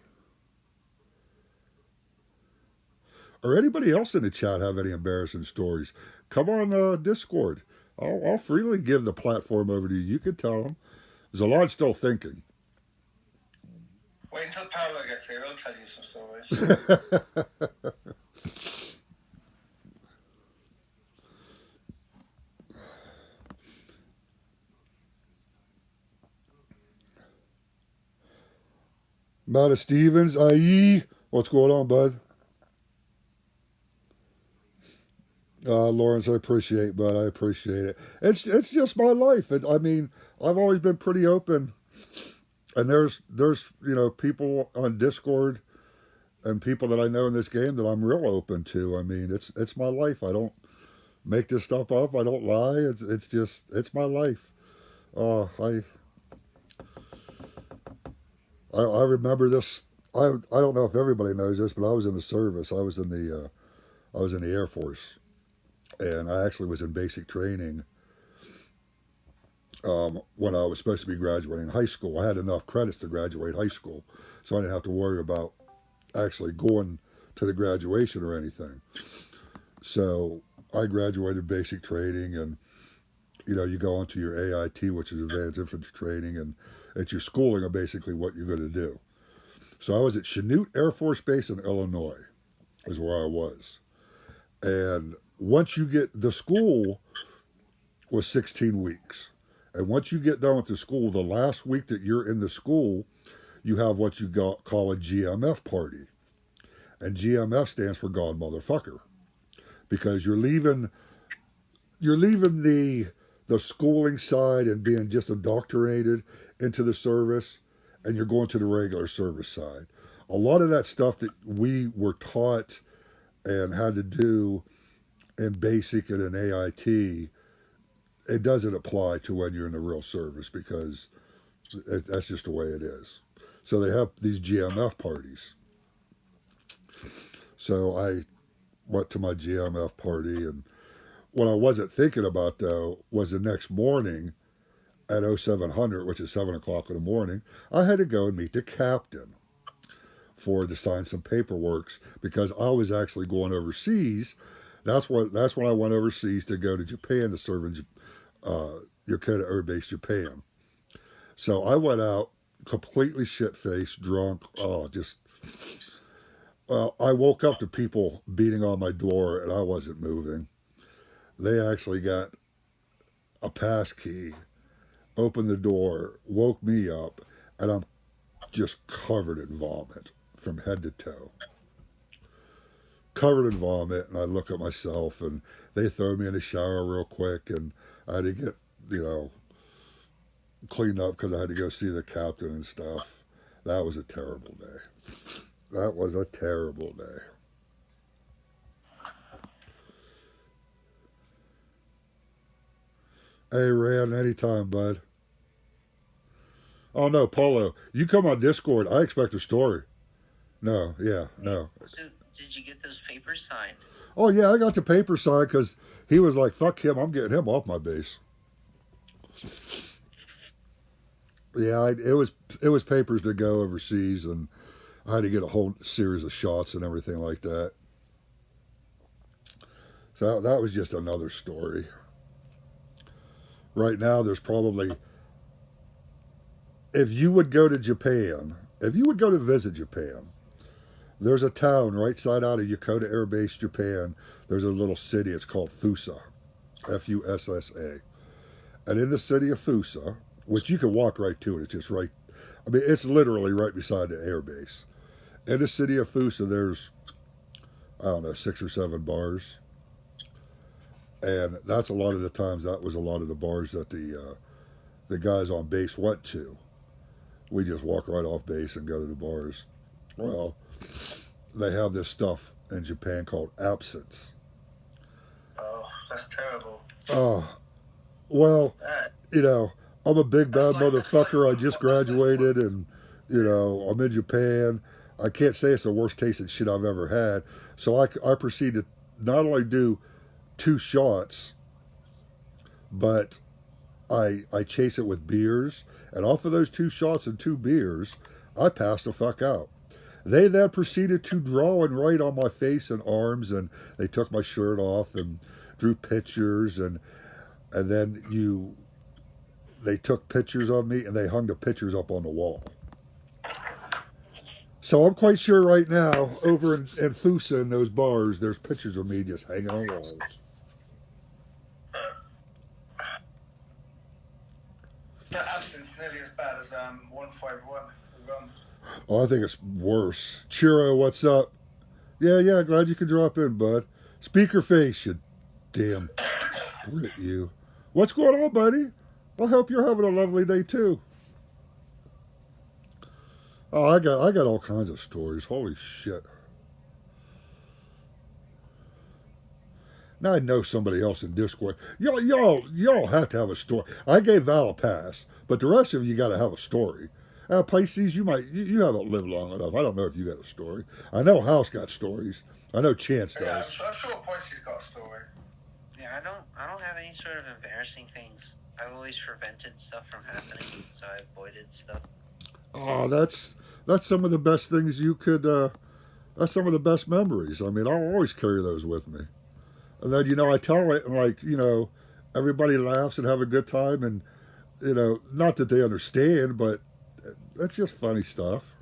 Or anybody else in the chat have any embarrassing stories? Come on Discord. I'll freely give the platform over to you. You can tell them. There's a lot still thinking. Wait until Paolo gets here. He'll tell you some stories. Matta Stevens, IE. What's going on, bud? Lawrence, I appreciate, bud. I appreciate it. It's just my life. I mean, I've always been pretty open. And there's people on Discord and people that I know in this game that I'm real open to. I mean, it's my life. I don't make this stuff up. I don't lie. It's my life. I remember this. I don't know if everybody knows this, but I was in the service. I was in the Air Force, and I actually was in basic training when I was supposed to be graduating high school. I had enough credits to graduate high school, so I didn't have to worry about actually going to the graduation or anything. So I graduated basic training, and you go into your AIT, which is Advanced Infantry Training, and it's your schooling of basically what you're going to do. So I was at Chanute Air Force Base in Illinois, is where I was. And once you get, the school was 16 weeks. And once you get done with the school, the last week that you're in the school, you have what you call a GMF party. And GMF stands for Gone Motherfucker. Because you're leaving the schooling side and being just indoctrinated into the service, and you're going to the regular service side. A lot of that stuff that we were taught and had to do in basic and in AIT, it doesn't apply to when you're in the real service, because that's just the way it is. So they have these GMF parties. So I went to my GMF party, and what I wasn't thinking about, though, was the next morning at 0700, which is 7 o'clock in the morning, I had to go and meet the captain to sign some paperwork because I was actually going overseas. That's when I went overseas to go to Japan to serve in Yokota Air Base, Japan. So I went out completely shit-faced, drunk. I woke up to people beating on my door and I wasn't moving. They actually got a pass key, opened the door, woke me up, and I'm just covered in vomit from head to toe. Covered in vomit, and I look at myself, and they throw me in the shower real quick, and I had to get, cleaned up because I had to go see the captain and stuff. That was a terrible day. That was a terrible day. Hey, Rand, anytime, bud. Oh, no, Polo, you come on Discord. I expect a story. No, yeah, no. So, did you get those papers signed? Oh, yeah, I got the paper signed because he was like, fuck him, I'm getting him off my base. Yeah, it was papers to go overseas, and I had to get a whole series of shots and everything like that. So that was just another story. Right now, there's probably, if you would go to Japan, if you would go to visit Japan, there's a town right side out of Yokota Air Base, Japan. There's a little city. It's called Fusa, Fussa. And in the city of Fusa, which you can walk right to it, it's just right, I mean, it's literally right beside the air base. In the city of Fusa, there's, I don't know, 6 or 7 bars. And that's a lot of the times, that was a lot of the bars that the guys on base went to. We just walk right off base and go to the bars. Well, they have this stuff in Japan called absinthe. Oh, that's terrible. Oh, well, I'm a big bad motherfucker. I just graduated and, I'm in Japan. I can't say it's the worst tasting shit I've ever had. So I proceed to not only do 2 shots, but I chase it with beers. And off of those 2 shots and 2 beers, I passed the fuck out. They then proceeded to draw and write on my face and arms, and they took my shirt off and drew pictures, and then they took pictures of me and they hung the pictures up on the wall. So I'm quite sure right now, over in Fusa in those bars, there's pictures of me just hanging on walls. That absinthe nearly as bad as 151. Oh, I think it's worse. Chiro, what's up? Yeah, glad you could drop in, bud. Speaker face, you damn Brit, you. What's going on, buddy? I hope you're having a lovely day, too. Oh, I got all kinds of stories. Holy shit. Now I know somebody else in Discord. Y'all have to have a story. I gave Val a pass, but the rest of you got to have a story. Pisces, you haven't lived long enough. I don't know if you got a story. I know House got stories. I know Chance does. Yeah, I'm sure Pisces got a story. Yeah, I don't have any sort of embarrassing things. I've always prevented stuff from happening, so I avoided stuff. Oh, that's some of the best things you could. That's some of the best memories. I mean, I'll always carry those with me. And then I tell it, and everybody laughs and have a good time, and not that they understand, but that's just funny stuff.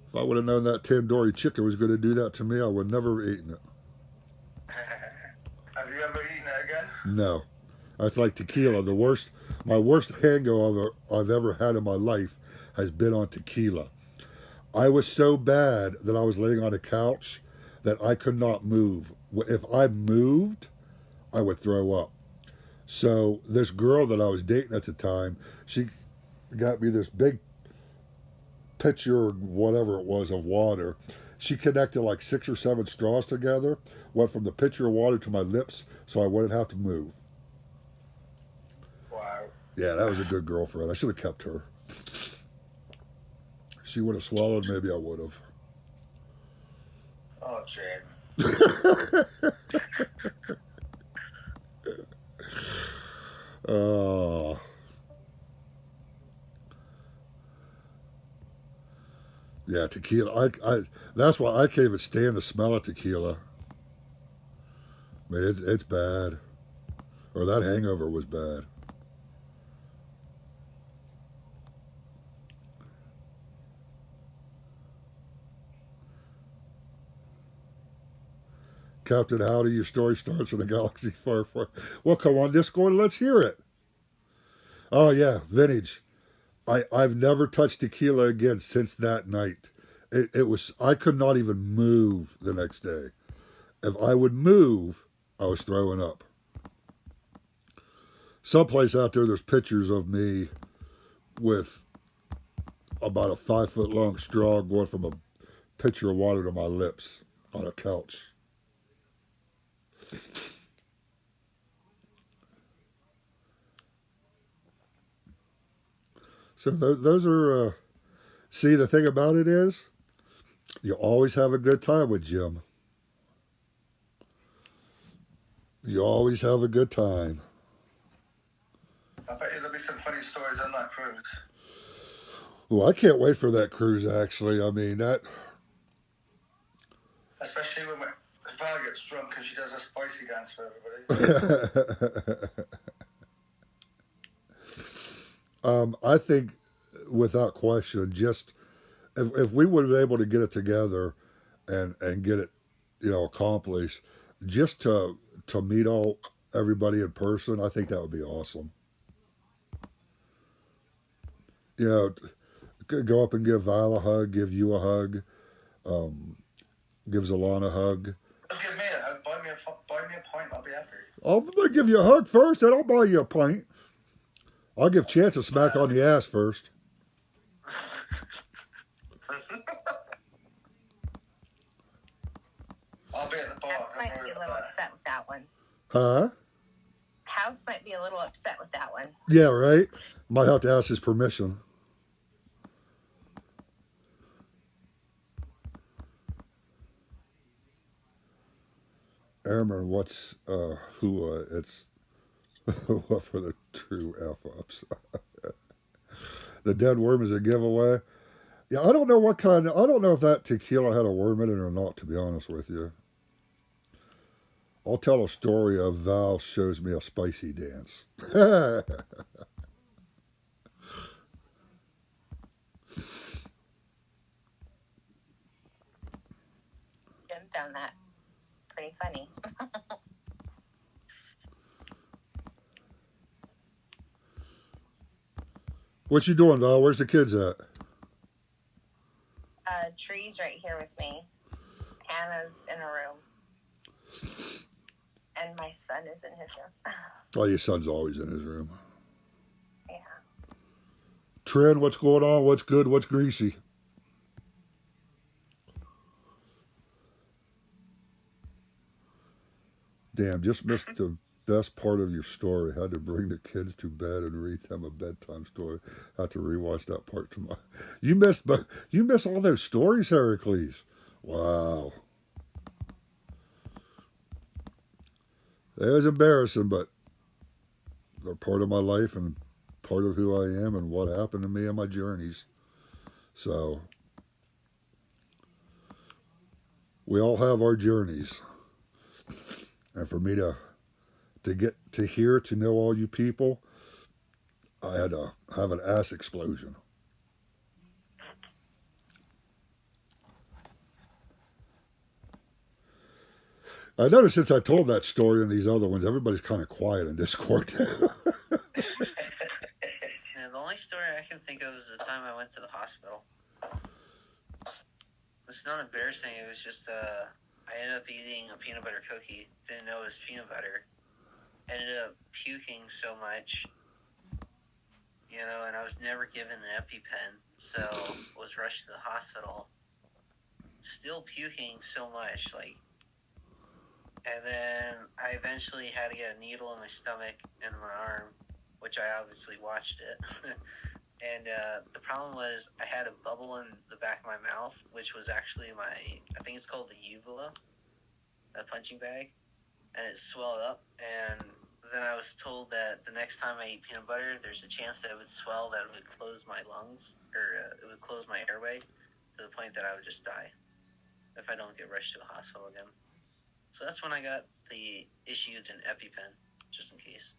If I would have known that tandoori chicken was going to do that to me, I would never have eaten it. Have you ever eaten it again? No. That's like tequila. My worst hangover I've ever had in my life has been on tequila. I was so bad that I was laying on a couch that I could not move. If I moved, I would throw up. So this girl that I was dating at the time, she got me this big pitcher, whatever it was, of water. She connected like 6 or 7 straws together, went from the pitcher of water to my lips so I wouldn't have to move. Wow. Yeah, that was a good girlfriend. I should have kept her. If she would have swallowed, maybe I would have. Oh, Jim. Oh. Yeah, tequila. That's why I can't even stand the smell of tequila. I mean, it's bad. Or that hangover was bad. Captain Howdy, your story starts in a galaxy far, far. Well, come on, Discord, let's hear it. Oh yeah, vintage. I've never touched tequila again since that night. It was I could not even move the next day. If I would move, I was throwing up. Someplace out there, there's pictures of me with about a 5 foot long straw going from a pitcher of water to my lips on a couch. So those are. See, the thing about it is, you always have a good time with Jim. You always have a good time. I bet you there'll be some funny stories on that cruise. Well, I can't wait for that cruise, actually. I mean, that. Especially when Val gets drunk and she does a spicy dance for everybody. I think, without question, just if we would have been able to get it together and get it, accomplished, just to meet everybody in person, I think that would be awesome. Go up and give Val a hug, give you a hug, give Zalana a hug. Give me a hug, buy me a pint, I'll be happy. I'm going to give you a hug first, then I'll buy you a pint. I'll give Chance a smack on the ass first. I'll be at the bar. House might be a little upset with that one. Huh? House might be a little upset with that one. Yeah, right? Might have to ask his permission. Airman, what's it's what for the true F-ups. The dead worm is a giveaway. Yeah, I don't know I don't know if that tequila had a worm in it or not, to be honest with you. I'll tell a story of Val shows me a spicy dance. You found that pretty funny. What you doing, Val? Where's the kids at? Tree's right here with me. Hannah's in a room. And my son is in his room. Oh, your son's always in his room. Yeah. Trent, what's going on? What's good? What's greasy? Damn, just missed the best part of your story. Had to bring the kids to bed and read them a bedtime story. Had to rewatch that part tomorrow. You missed all those stories, Heracles. Wow. It was embarrassing, but they're part of my life and part of who I am and what happened to me and my journeys. So we all have our journeys. And for me to get to here, to know all you people, I had to have an ass explosion. I noticed since I told that story and these other ones, everybody's kind of quiet in Discord. Yeah, the only story I can think of is the time I went to the hospital. It's not embarrassing. It was just I ended up eating a peanut butter cookie. Didn't know it was peanut butter. Ended up puking so much, and I was never given an EpiPen, so was rushed to the hospital. Still puking so much, and then I eventually had to get a needle in my stomach and my arm, which I obviously watched it. And the problem was I had a bubble in the back of my mouth, which was actually I think it's called the uvula, a punching bag, and it swelled up. And then I was told that the next time I eat peanut butter, there's a chance that it would swell, that it would close my lungs, or it would close my airway to the point that I would just die if I don't get rushed to the hospital again. So that's when I got issued an EpiPen, just in case.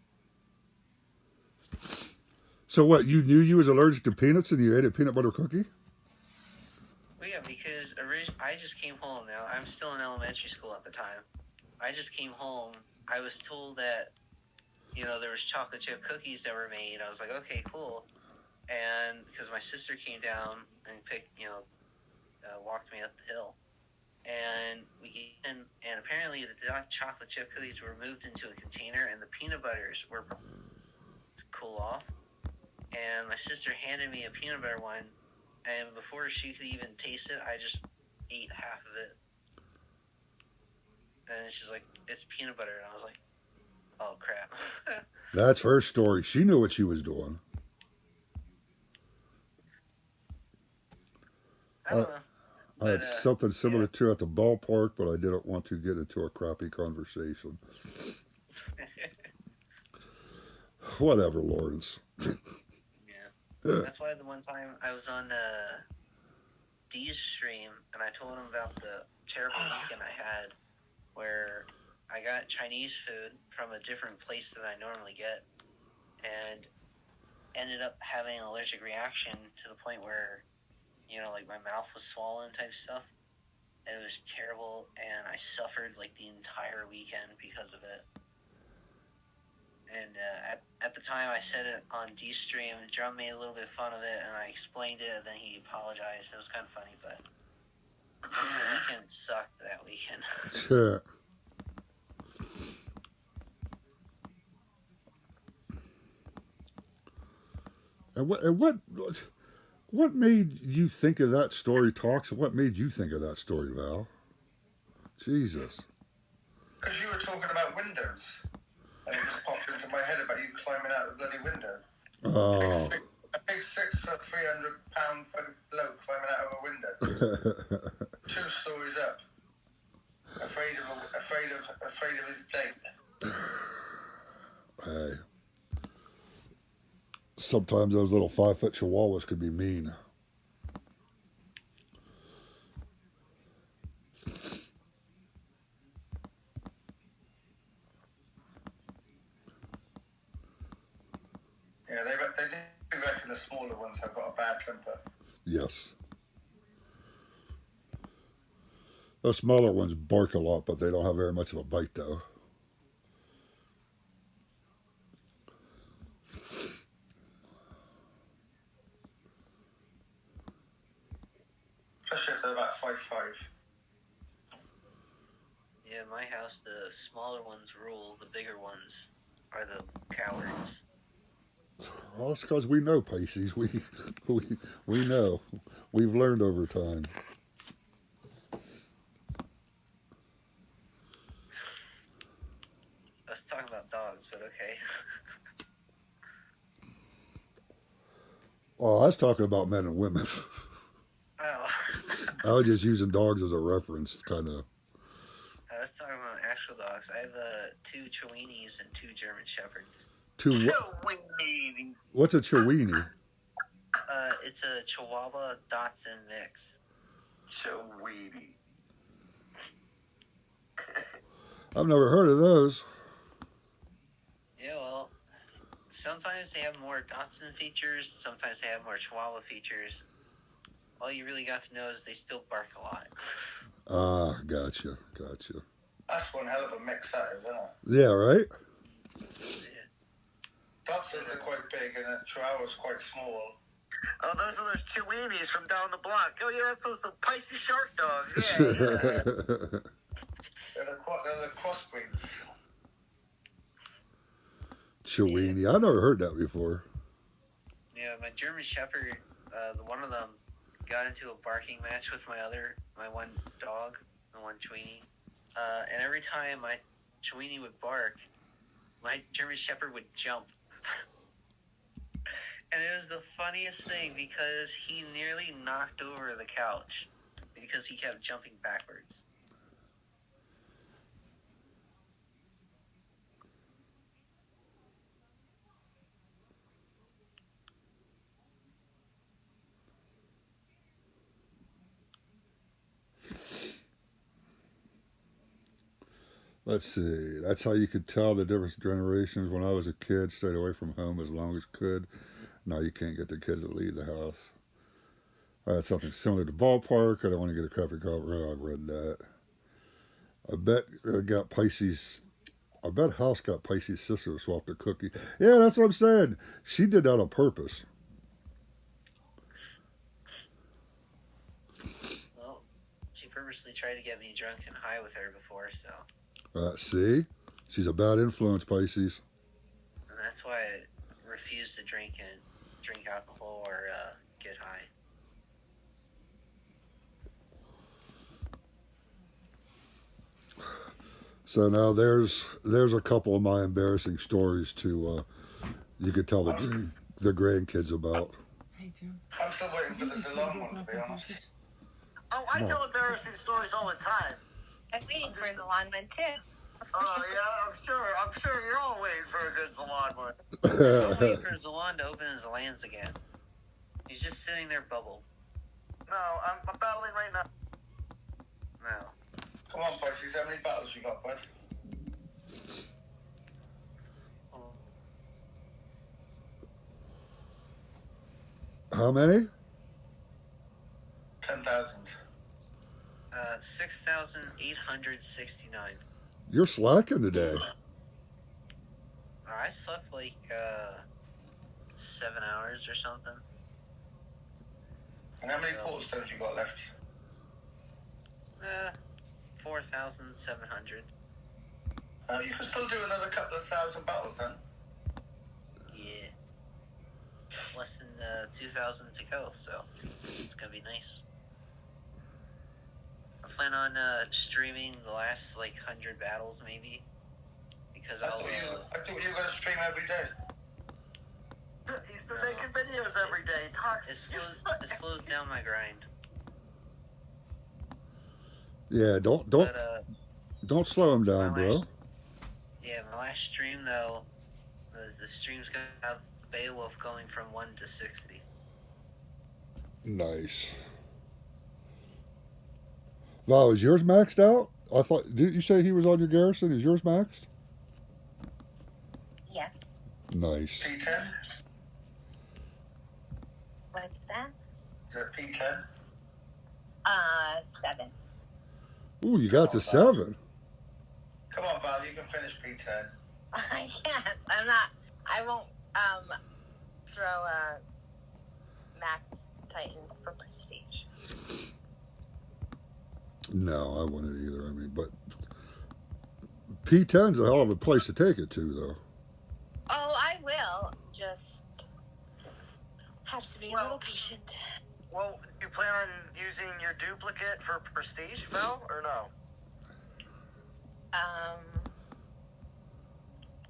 So what? You knew you was allergic to peanuts and you ate a peanut butter cookie? Well, yeah, because I just came home now. I'm still in elementary school at the time. I just came home. I was told that, there was chocolate chip cookies that were made. I was like, okay, cool. And because my sister came down and walked me up the hill. And and apparently the chocolate chip cookies were moved into a container and the peanut butters were to cool off. And my sister handed me a peanut butter one, and before she could even taste it, I just ate half of it. And she's like, it's peanut butter. And I was like, oh, crap. That's her story. She knew what she was doing. I don't know. I had something similar to at the ballpark, but I didn't want to get into a crappy conversation. Whatever, Lawrence. That's why the one time I was on Dee's stream and I told him about the terrible weekend I had where I got Chinese food from a different place than I normally get and ended up having an allergic reaction to the point where, like my mouth was swollen type stuff. It was terrible and I suffered like the entire weekend because of it. And at the time, I said it on D-Stream. Drum made a little bit of fun of it, and I explained it, and then he apologized. It was kind of funny, but the weekend sucked that weekend. Sure. And what made you think of that story, Talks? What made you think of that story, Val? Jesus. Because you were talking about windows. And it just popped into my head about you climbing out the bloody window. Oh. A big 6 foot, 300-pound bloke climbing out of a window. 2 stories up. Afraid of his date. Hey. Sometimes those little 5-foot chihuahuas could be mean. Yeah, they do reckon the smaller ones have got a bad temper. Yes. The smaller ones bark a lot, but they don't have very much of a bite, though. Especially if they're about 5'5". Yeah, in my house, the smaller ones rule. The bigger ones are the cowards. Well, that's because we know, Pisces. We know. We've learned over time. I was talking about dogs, but okay. Oh, I was talking about men and women. Oh. I was just using dogs as a reference, kind of. I was talking about actual dogs. I have 2 Chihuahuas and 2 German Shepherds. Chiweenie. What's a Chiweenie? It's a Chihuahua Dachshund mix. Chiweenie. I've never heard of those. Yeah, well, sometimes they have more Dachshund features, sometimes they have more Chihuahua features. All you really got to know is they still bark a lot. Ah, gotcha. That's one hell of a mix, that is, isn't it? Yeah, right? Dachshunds are quite big and the Chihuahua's quite small. Oh, those are those Chiweenies from down the block. Oh, yeah, that's those Pisces shark dogs. Yeah. They're the crossbreeds. Chiweenie. I've never heard that before. Yeah, my German Shepherd, one of them got into a barking match with my one dog, the one Chiweenie. And every time my Chiweenie would bark, my German Shepherd would jump. And it was the funniest thing because he nearly knocked over the couch because he kept jumping backwards. Let's see. That's how you could tell the different generations. When I was a kid, stayed away from home as long as could. Now you can't get the kids to leave the house. I had something similar to ballpark. I don't want to get a coffee cup. Oh, I read that. I bet got Pisces. I bet House got Pisces' sister to swap the cookie. Yeah, that's what I'm saying. She did that on purpose. Well, she purposely tried to get me drunk and high with her before, so. See? She's a bad influence, Pisces. And that's why I refuse to drink alcohol or get high. So now there's a couple of my embarrassing stories to you could tell the grandkids about. Hey, Jim. I'm still waiting for the Salon one, to be honest. Oh, I tell embarrassing stories all the time. I'm waiting for Zalon one too. Oh yeah, I'm sure you're all waiting for a good salon one. I'm waiting for Zalon to open his lands again. He's just sitting there bubbled. No, I'm battling right now. No. Come on, Pisces, how many battles you got, bud? How many? 10,000. 6,869. You're slacking today. I slept like 7 hours or something. And how many quarter stones you got left? 4,700. You can still do another couple of thousand battles then. Yeah. Less than 2,000 to go, so it's gonna be nice. I plan on streaming the last like 100 battles maybe, because I thought you were going to stream every day. He's been making videos every day. It slows down my grind. Yeah, don't slow him down, bro. My last stream though, the stream's gonna have Beowulf going from 1 to 60. Nice. Wow, is yours maxed out? I thought. Didn't you say he was on your garrison? Is yours maxed? Yes. Nice. P10? What's that? Is it P10? 7. Ooh, you got to 7. Come on, Val, you can finish P10. I can't. I won't throw a Max Titan for prestige. No, I wouldn't either. I mean, but P10's a hell of a place to take it to, though. Oh, I will. Just have to be a little patient. Well, you plan on using your duplicate for prestige, Val, or no?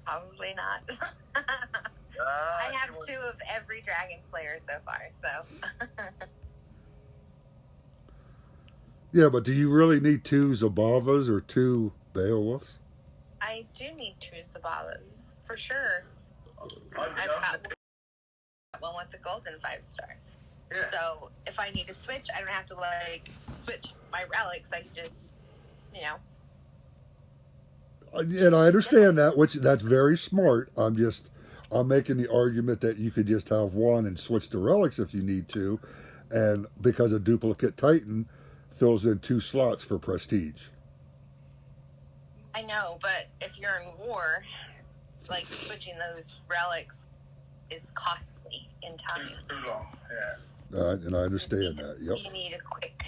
Probably not. I have 2 of every Dragon Slayer so far, so. Yeah, but do you really need 2 Zabavas or 2 Beowulfs? I do need 2 Zabalas, for sure. I've I've got one with a golden 5-star. Yeah. So if I need to switch, I don't have to switch my relics. I can just, And I understand that, that's very smart. I'm making the argument that you could just have one and switch the relics if you need to, and because a duplicate Titan fills in 2 slots for prestige. I know, but if you're in war, switching those relics is costly in time. Too long, yeah. And I understand that. Yep. You need a quick.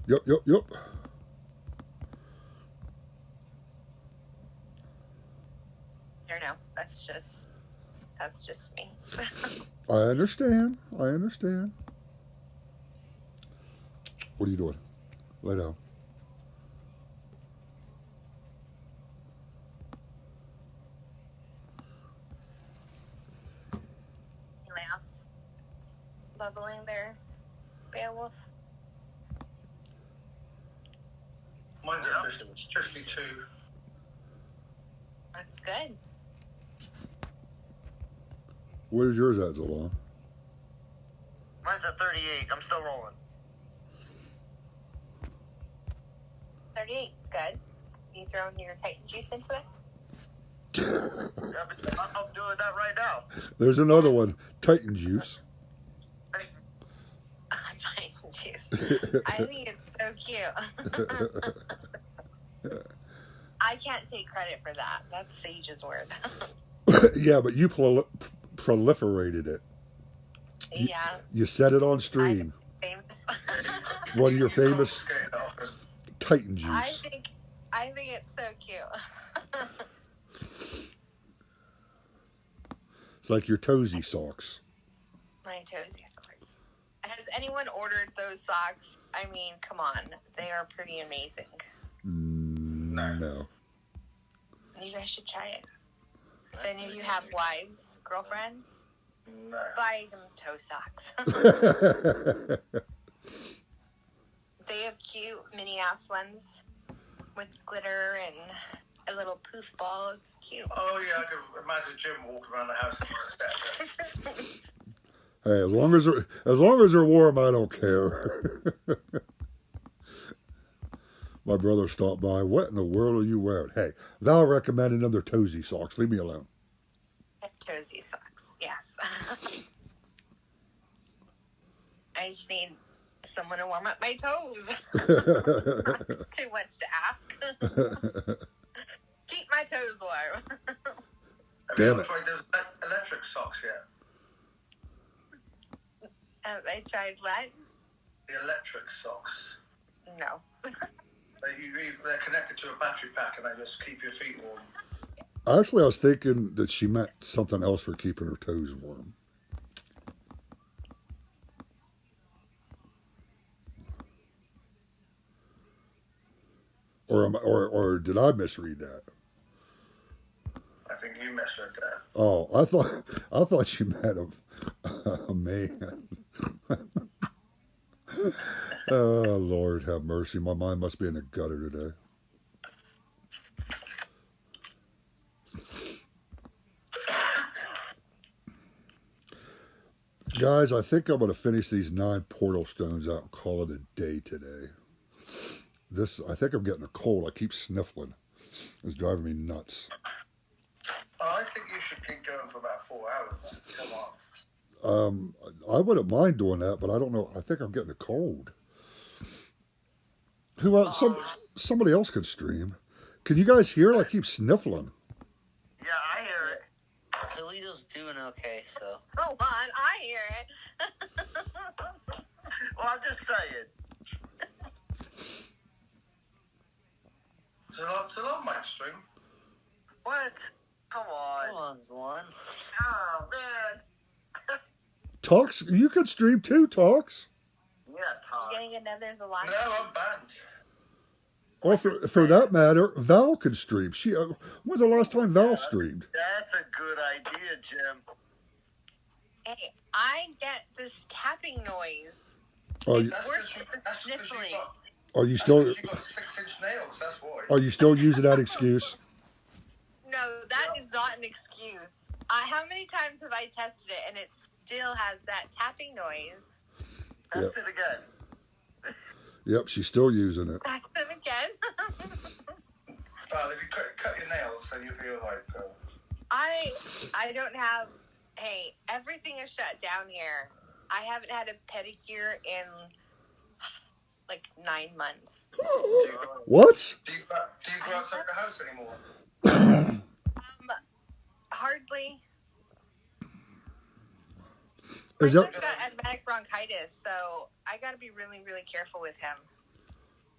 Yep. I don't know. That's just me. I understand. What are you doing? Lay down. Anyone else leveling their Beowulf? Mine's at 52. That's good. Where's yours at, Zalon? Mine's at 38. I'm still rolling. 38 is good. You throwing your Titan juice into it? Yeah, but I'm doing that right now. There's another one, Titan juice. Titan juice. I think it's so cute. I can't take credit for that. That's Sage's word. Yeah, but you proliferated it. Yeah. You said it on stream. Famous. One of your famous Confiscated it off him. Titan juice. I think it's so cute. It's like your Toesy socks. My Toesy socks. Has anyone ordered those socks? I mean, come on. They are pretty amazing. No. You guys should try it. If any of you have wives, girlfriends, No. buy them toe socks. They have cute mini ass ones with glitter and a little poof ball. It's cute. Oh yeah, I can imagine Jim walking around the house and wearing that. Hey, as long as they're warm, I don't care. My brother stopped by. What in the world are you wearing? Hey, Val recommended another Toesy socks. Leave me alone. Toesy socks, yes. I just need someone to warm up my toes. It's not too much to ask. Keep my toes warm. Have Damn you it. tried those electric socks yet? Have I tried what? The electric socks. No. They're connected to a battery pack and they just keep your feet warm. Actually, I was thinking that she meant something else for keeping her toes warm. Or did I misread that? I think you misread that. Oh, I thought she meant a man. Oh, Lord have mercy. My mind must be in the gutter today. Guys, I think I'm going to finish these 9 portal stones out and call it a day today. I think I'm getting a cold. I keep sniffling. It's driving me nuts. Oh, I think you should keep going for about 4 hours. Man. Come on. I wouldn't mind doing that, but I don't know. I think I'm getting a cold. Who else? Somebody else could stream. Can you guys hear it? I keep sniffling. Yeah, I hear it. Toledo's doing okay, so. Go on, I hear it. Well, I'm just saying. It's a lot of my stream. What? Come on. Come on, Zwan. Oh, man. Talks, you could stream too, Talks. Yeah, Tom. Getting another Zalon. No, I'm banned. Or for that matter, Val could stream. When's the last time Val streamed? That's a good idea, Jim. Hey, I get this tapping noise. Are you, That's Worse because than the sniffling. are you you still got 6-inch nails. That's why. are you still using that excuse? No, that is not an excuse. How many times have I tested it and it still has that tapping noise? Test it again. Yep, she's still using it. Test it again. Well, if you cut your nails, then you'll be alright, girl. I don't have. Hey, everything is shut down here. I haven't had a pedicure in like 9 months. What? Do you go outside the house anymore? Hardly. Is My that son's got asthmatic bronchitis, so I got to be really, really careful with him.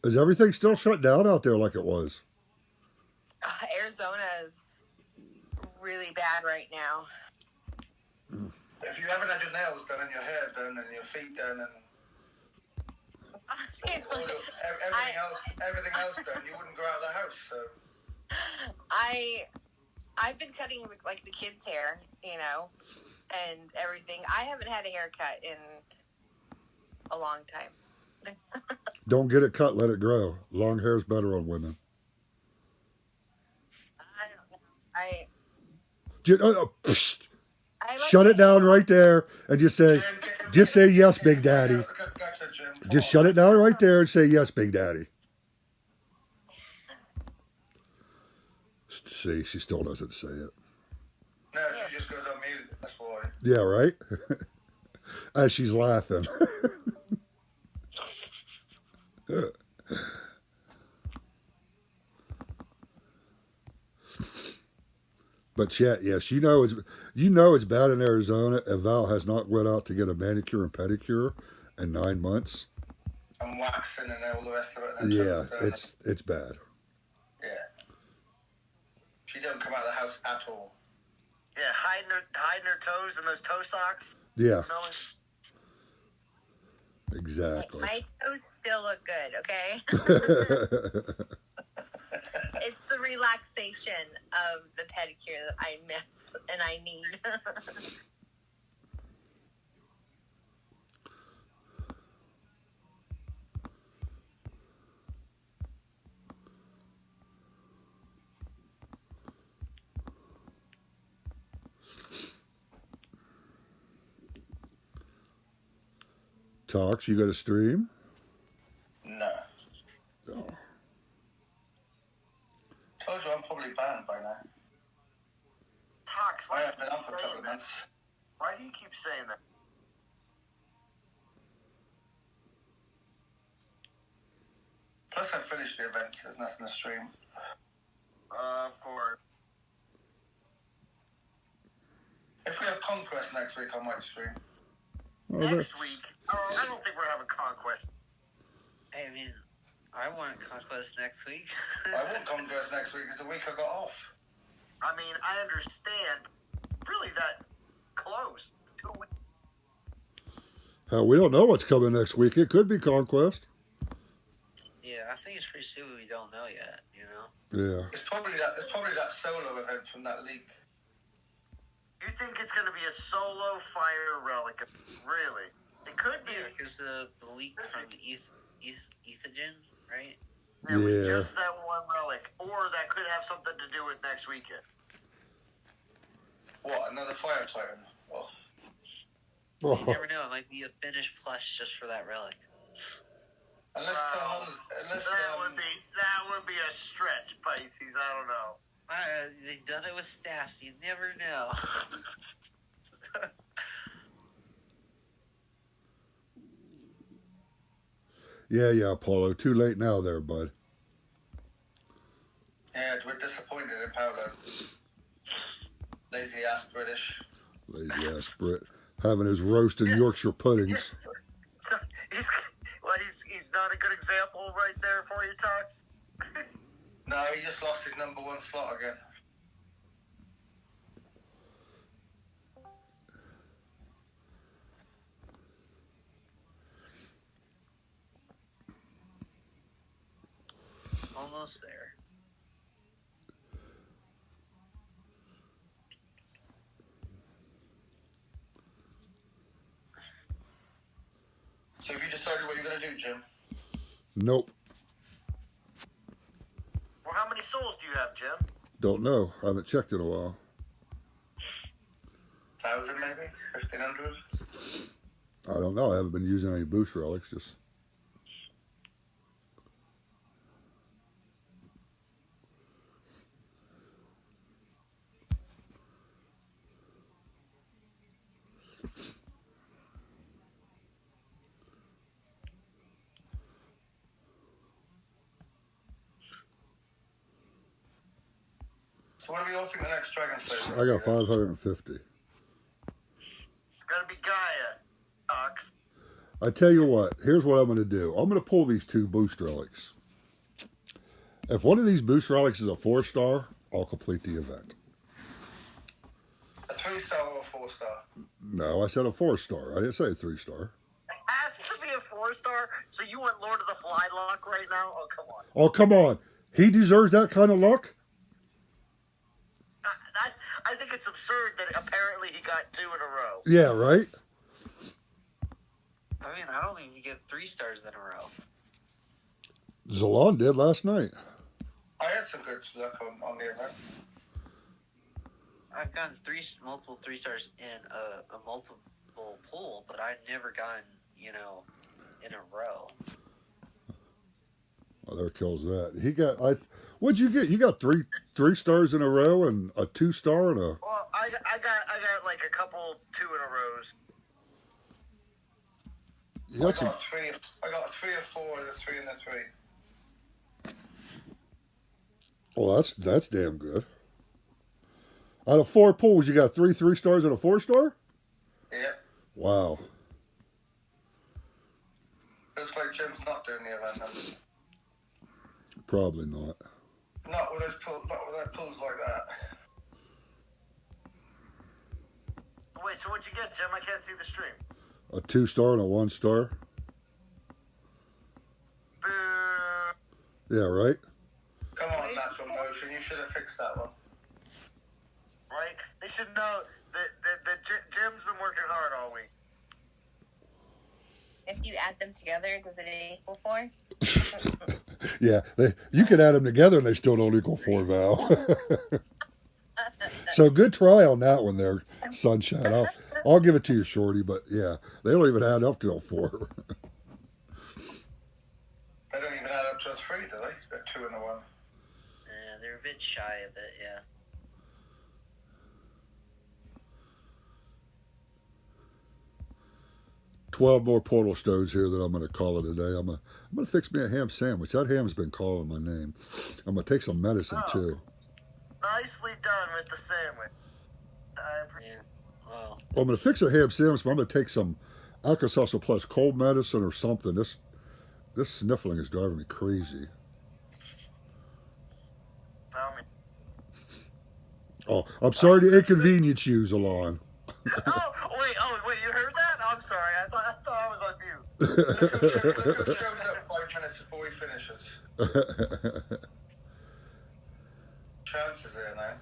is everything still shut down out there like it was? Arizona is really bad right now. If you haven't had your nails done and your hair done and your feet done and everything else done, you wouldn't go out of the house. So I've been cutting like the kids' hair, and everything. I haven't had a haircut in a long time. Don't get it cut, let it grow. Long hair is better on women. Psst. Shut it down right there and just say yes, Big Daddy. Gotcha, Jim. Just shut it down right there and say yes, Big Daddy. See, she still doesn't say it. No, she just goes on mute. That's why. Yeah, right? As she's laughing. But Chet, yes, you know it's bad in Arizona if Val has not went out to get a manicure and pedicure in 9 months. And waxing and all the rest of it. And Yeah, it's bad. Yeah. She don't come out of the house at all. Yeah, hiding her toes in those toe socks. Yeah. No, Exactly. My toes still look good, okay? It's the relaxation of the pedicure that I miss and I need. Talks, you got to stream? No. Oh. Told you I'm probably banned by now. Tox, I why haven't been on for a couple of months. Why do you keep saying that? Plus, I finished the event. There's nothing to stream. For If we have Conquest next week, I might stream. Oh, next week. Oh, I don't think we're having Conquest. I mean, I want Conquest next week. I want Conquest next week. It's the week I got off. I mean, I understand. Really, that close. 2 weeks. hell, we don't know what's coming next week. It could be Conquest. Yeah, I think it's pretty stupid we don't know yet, you know? Yeah. It's probably that solo event from that league. You think it's going to be a solo fire relic? Really? It could be. Yeah, because the leak from Ethogen, right? It was Yeah. just that one relic. Or that could have something to do with next weekend. What, another Fire Titan? Oh. You never know, it might be a finish plus just for that relic. Unless That would be a stretch, Pisces. I don't know. They've done it with staffs, you never know. Yeah, Paulo. Too late now there, bud. Yeah, we're disappointed in Paolo. Lazy ass British. Lazy ass Brit. Having his roasted Yorkshire puddings. So he's not a good example right there for you, Tox. No, he just lost his number one slot again. Almost there. So have you decided what you're going to do, Jim? Nope. Well, how many souls do you have, Jim? Don't know. I haven't checked in a while. 1,000 maybe? 1,500? I don't know. I haven't been using any boost relics. Just So what do we all think the next Dragon Slayer? I got 550. It's got to be Gaia, Tox. I tell you what. Here's what I'm going to do. I'm going to pull these 2 boost relics. If one of these boost relics is a 4-star, I'll complete the event. A 3-star or a 4-star? No, I said a 4-star. I didn't say a 3-star. Has to be a 4-star. So you want Lord of the Fly luck right now? Oh, come on. Oh, come on. He deserves that kind of luck? I think it's absurd that apparently he got 2 in a row. Yeah, right? I mean, I don't think you get 3 stars in a row. Zalon did last night. I had some good luck on the event. I've gotten multiple 3 stars in a multiple pool, but I've never gotten, in a row. Oh, there kills that. What'd you get? You got three stars in a row and a 2-star and a. Well, I got like a couple 2 in a rows. Yeah, I got a 3 or 4, the 3 and the 3. well, that's damn good. Out of 4 pools, you got 3 3-stars and a 4-star. Yep. Wow. Looks like Jim's not doing the event then. Probably not. Not with those pulls like that. Wait, so what'd you get, Jim? I can't see the stream. A 2-star and a 1-star. Boo. Yeah, right. Come on, Natural Motion. You should have fixed that one. Right? They should know that Jim's been working hard all week. If you add them together, does it equal 4? Yeah, you could add them together and they still don't equal 4, Val. So good try on that one there, Sunshine. I'll give it to you, Shorty, but yeah, they don't even add up to a 4. They don't even add up to a 3, do they? A 2 and a 1. Yeah, they're a bit shy of it, yeah. $12 more portal stones here that I'm going to call it a day. I'm going to fix me a ham sandwich. That ham's been calling my name. I'm going to take some medicine too. Nicely done with the sandwich. Yeah. Well, I'm going to fix a ham sandwich, but I'm going to take some Alka-Seltzer plus cold medicine or something. This sniffling is driving me crazy. Oh, I'm sorry to inconvenience you, Zalon. Oh wait, you heard that? I'm sorry. I thought I was on mute. Look who shows up 5 minutes before he finishes. Chances here now.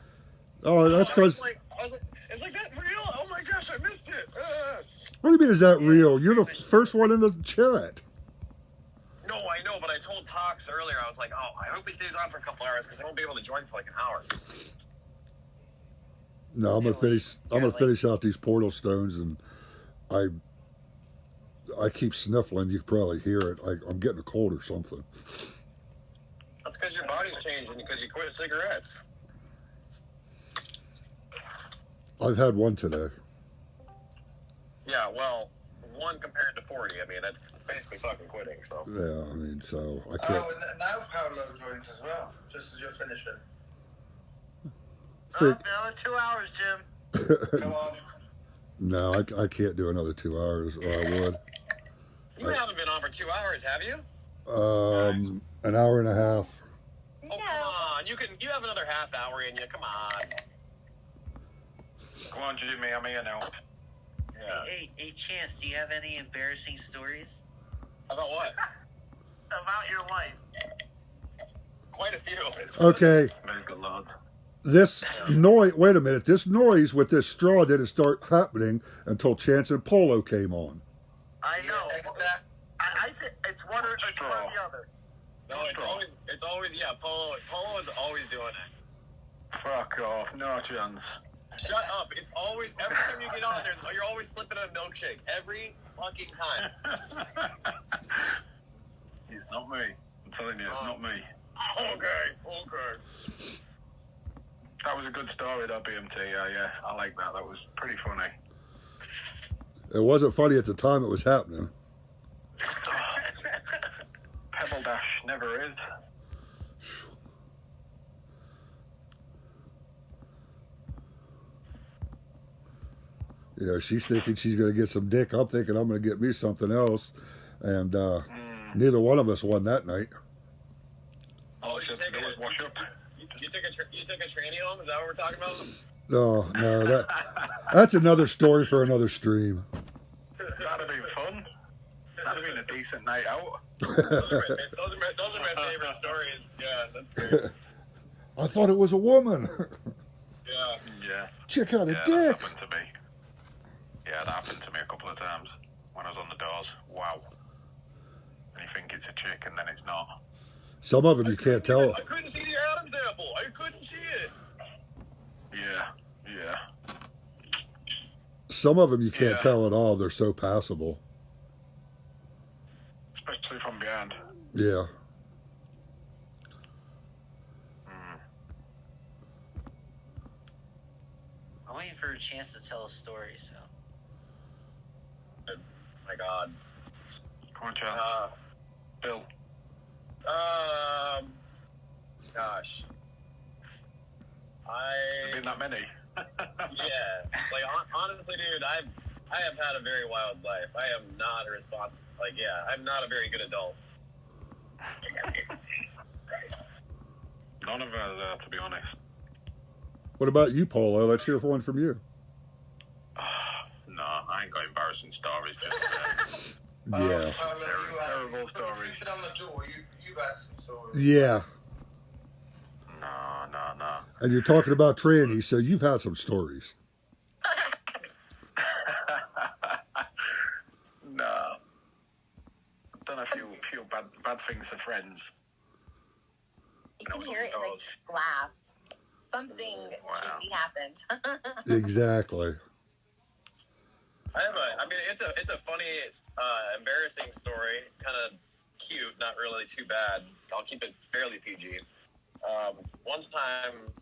Oh, that's because. I was like, is like that real? Oh my gosh, I missed it. What do you mean, is that real? You're the first one in the chat. No, I know, but I told Tox earlier, I was like, oh, I hope he stays on for a couple hours because I won't be able to join for like an hour. No, I'm gonna finish out these portal stones, and I keep sniffling. You can probably hear it. I'm getting a cold or something. That's because your body's changing because you quit cigarettes. I've had one today. Yeah, well, 1 compared to 40. I mean, that's basically fucking quitting, so. Yeah, I mean, so I can't. Oh, and now Paolo joins as well, just as you're finishing. Another 2 hours, Jim. Come on. No, I can't do another 2 hours, or I would. You haven't been on for 2 hours, have you? An hour and a half. Oh, come on. You have another half hour in you. Come on. Come on, Jimmy. I'm here now. Yeah. Hey, Chance, do you have any embarrassing stories? About what? About your life. Quite a few. Okay. Very good lads. This noise. Wait a minute. This noise with this straw didn't start happening until Chance and Polo came on. I know. I think it's one or the other. No, it's always yeah. Polo is always doing it. Fuck off, no chance. Shut up! It's always every time you get on, you're always slipping a milkshake every fucking time. It's not me. I'm telling you, it's not me. Okay. That was a good story, that BMT. Yeah, I like that. That was pretty funny. It wasn't funny at the time it was happening. Pebble Dash never is. You know, she's thinking she's going to get some dick. I'm thinking I'm going to get me something else. And neither one of us won that night. Oh, you took a tranny home? Is that what we're talking about? No, that's another story for another stream. That'd have been fun. That'd have been a decent night out. Those are my favorite stories. Yeah, that's great. I thought it was a woman. Yeah. Check out a That dick. happened to me. Yeah, that happened to me a couple of times when I was on the doors. Wow. And you think it's a chick and then it's not. Some of them you can't tell. I couldn't see the Adam's apple. I couldn't see it. Yeah. Some of them you can't tell at all. They're so passable. Especially from behind. Yeah. for a chance to tell a story. So. My God. Come on, Chance. Bill. Gosh. There's been that many. Yeah. Like, honestly, dude, I have had a very wild life. I am not a I'm not a very good adult. None of us, to be honest. What about you, Polo? Let's hear one from you. No, I ain't got embarrassing stories. Just, Yeah. terrible stories. You've been on the door. You've had some stories. Yeah. No. And you're talking about trannies, so you've had some stories. No. Done a few bad things to friends. You can hear it in the laugh. Something juicy happened. Exactly. It's a funny, embarrassing story. Kind of cute, not really too bad. I'll keep it fairly PG. One time,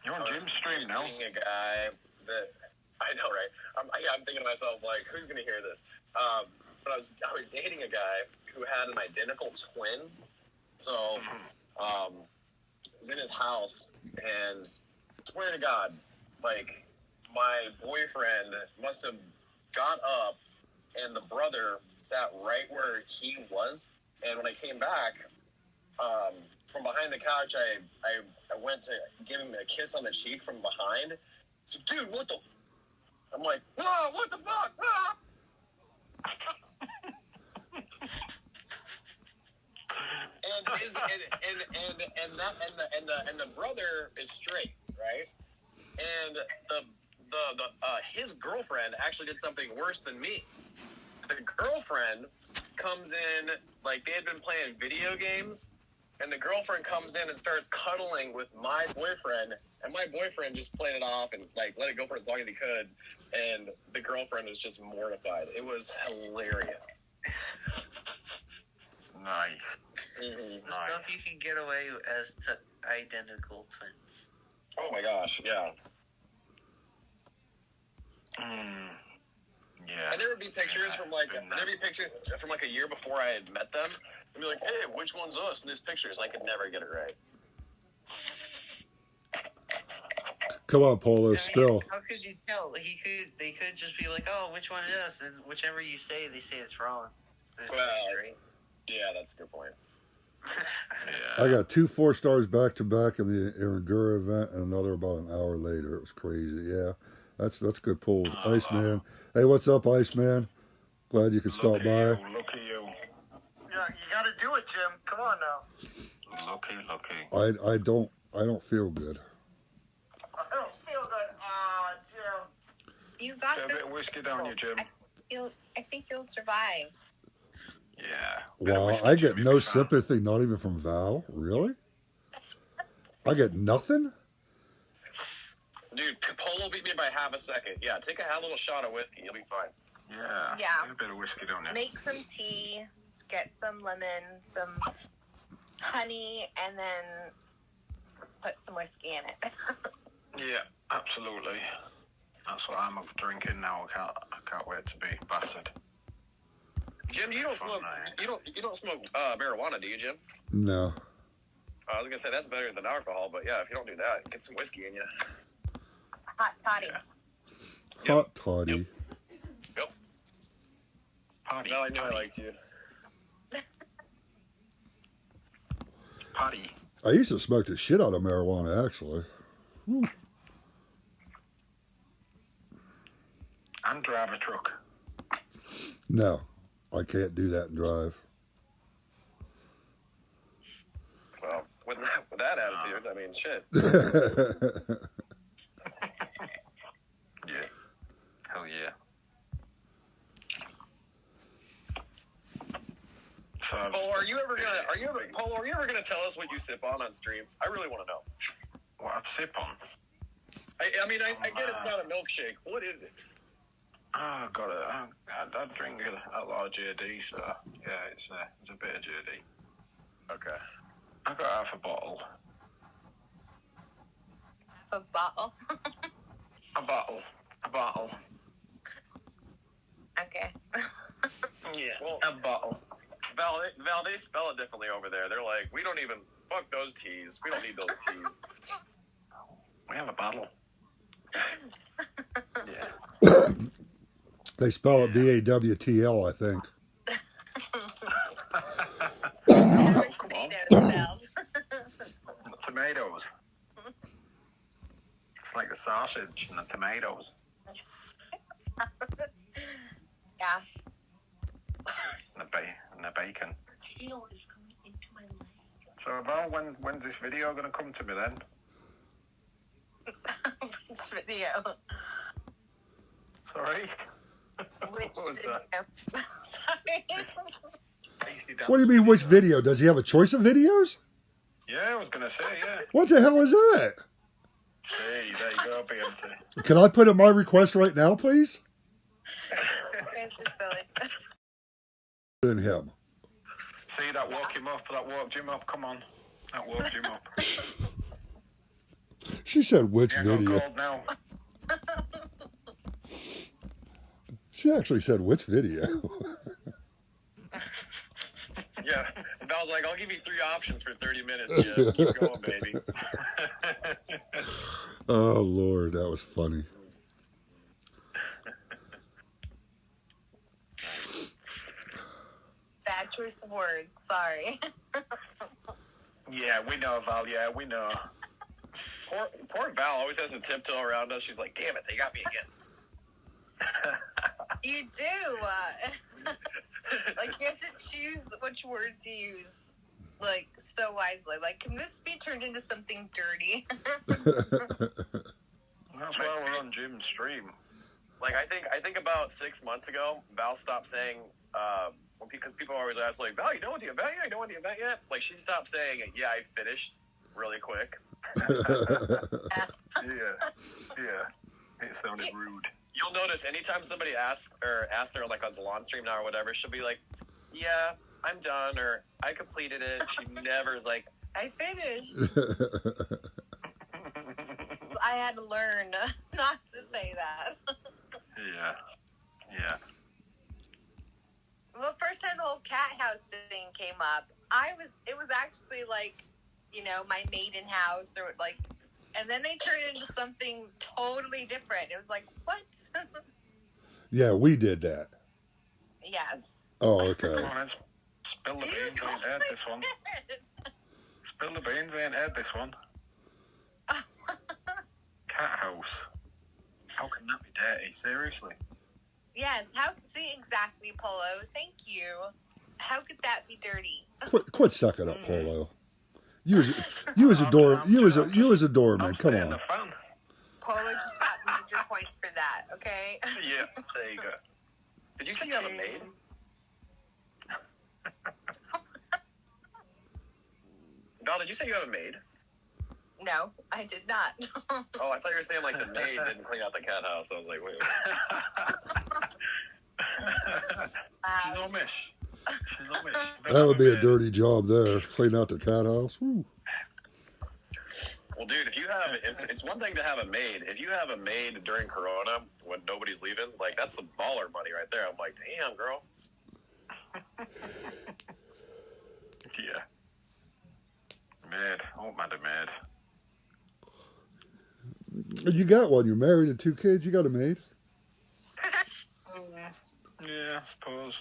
You're on Jim's stream now. dating a guy that I know, right? I'm thinking to myself, like, who's gonna hear this? But I was dating a guy who had an identical twin. So, I was in his house, and swear to God, like, my boyfriend must have got up, and the brother sat right where he was. And when I came back from behind the couch, I went to give him a kiss on the cheek from behind. So, dude, what the? I'm like, whoa, what the fuck? Ah! And the brother is straight, right? And his girlfriend actually did something worse than me. The girlfriend comes in, like, they had been playing video games, and the girlfriend comes in and starts cuddling with my boyfriend, and my boyfriend just played it off and, like, let it go for as long as he could, and the girlfriend was just mortified. It was hilarious. Nice. The stuff you can get away as identical twins. Oh my gosh, yeah. Yeah. And there would be pictures from like a year before I had met them. And be like, hey, which one's us in these pictures? I could never get it right. Come on, Polo, spill. How could you tell? They could just be like, oh, which one is us? And whichever you say, they say it's wrong. Yeah, that's a good point. I got 2 4-stars back to back in the Irangura event, and another about an hour later. It was crazy. Yeah, that's good pulls. Iceman, hey, what's up, Iceman? Glad you could stop by. Look at you. Yeah, you got to do it, Jim. Come on now. Lucky. I don't feel good. I don't feel good. Jim. You got Get a this. bit of whiskey down you, Jim. I think you'll survive. Yeah. Wow, I get no sympathy, not even from Val. Really? I get nothing? Dude, Polo beat me by half a second. Yeah, take a little shot of whiskey. You'll be fine. Yeah. Yeah. Get a bit of whiskey down you. Make some tea, get some lemon, some honey, and then put some whiskey in it. Yeah, absolutely. That's what I'm drinking now. I can't wait to be battered. Jim, you don't smoke. You don't smoke marijuana, do you, Jim? No. I was gonna say that's better than alcohol, but yeah, if you don't do that, get some whiskey in you. Hot toddy. Yeah. Hot toddy. Yep. Party. Now I knew I liked you. Party. I used to smoke the shit out of marijuana, actually. Whew. And drive a truck. No, I can't do that and drive. Well, with that attitude, I mean, shit. Yeah. Hell yeah. So, Polo, are you ever gonna tell us what you sip on streams? I really want to know. what I sip on? I get it's not a milkshake. What is it? I drink a lot of JD, so yeah, it's a bit of JD. Okay. I got half a bottle. Half a bottle. A bottle. A bottle. Okay. Yeah. Well, A bottle. Val, they spell it differently over there. They're like, we don't even fuck those T's. We don't need those T's. We have a bottle. Yeah. They spell it BAWTL, I think. Never tomatoes spelled. Tomatoes. It's like the sausage and the tomatoes Yeah. and the bacon. Tail is going into my leg. So, Val, when's this video going to come to me then? Which video? Sorry? Which What was video? that? Sorry. Tasty dance What do you mean, which video? Does he have a choice of videos? Yeah, I was going to say, yeah. What the hell is that? See, there you go, BMT. Can I put in my request right now, please? Guys are silly. In him. See, that woke him up, that woke Jim up, come on. That woke Jim up. She said which Yeah, got video. cold now. She actually said which video. Yeah. Val's like, I'll give you 3 options for 30 minutes, Jim. Keep going, baby. Oh, Lord, that was funny. Bad choice of words. Sorry. Yeah, we know, Val, yeah, we know. Poor Val always has to tiptoe around us. She's like, damn it, they got me again. You do. Like, you have to choose which words you use, like, so wisely. Like, can this be turned into something dirty? That's why we're on Jim's stream. Like, I think about 6 months ago, Val stopped saying, because people always ask, like, Val, you done with the event yet? You done with the event yet? Like, she stopped saying, yeah, I finished really quick. Yes. Yeah. It sounded rude. You'll notice anytime somebody asks her, like, on Salon stream now or whatever, she'll be like, yeah, I'm done, or I completed it. She never is like, I finished. I had to learn not to say that. Yeah. Well, first time the whole cat house thing came up, it was actually like, you know, my maiden house or like, and then they turned it into something totally different. It was like, what? Yeah, we did that. Yes. Oh, okay. Come on, let's spill the beans, I ain't had this one. Spill the beans, I ain't had this one. Cat house. How can that be dirty? Seriously? Yes. See, exactly, Polo. Thank you. How could that be dirty? Quit sucking up, Polo. You was a doorman. I'm Come staying on. the fan. Polo just got major points for that, okay? Yeah, there you go. Did you say you have a maid? Val, did you say you have a maid? No, I did not. Oh, I thought you were saying, like, the maid didn't clean out the cat house. I was like, wait. She's on mish. That would be a dirty job there, clean out the cat house. Woo. Well, dude, if you have, it's one thing to have a maid. If you have a maid during Corona when nobody's leaving, like, that's some baller money right there. I'm like, damn, girl. Yeah. Maid. Oh, man, the maid. You got one. You're married and 2 kids. You got a maid. Yeah, I suppose.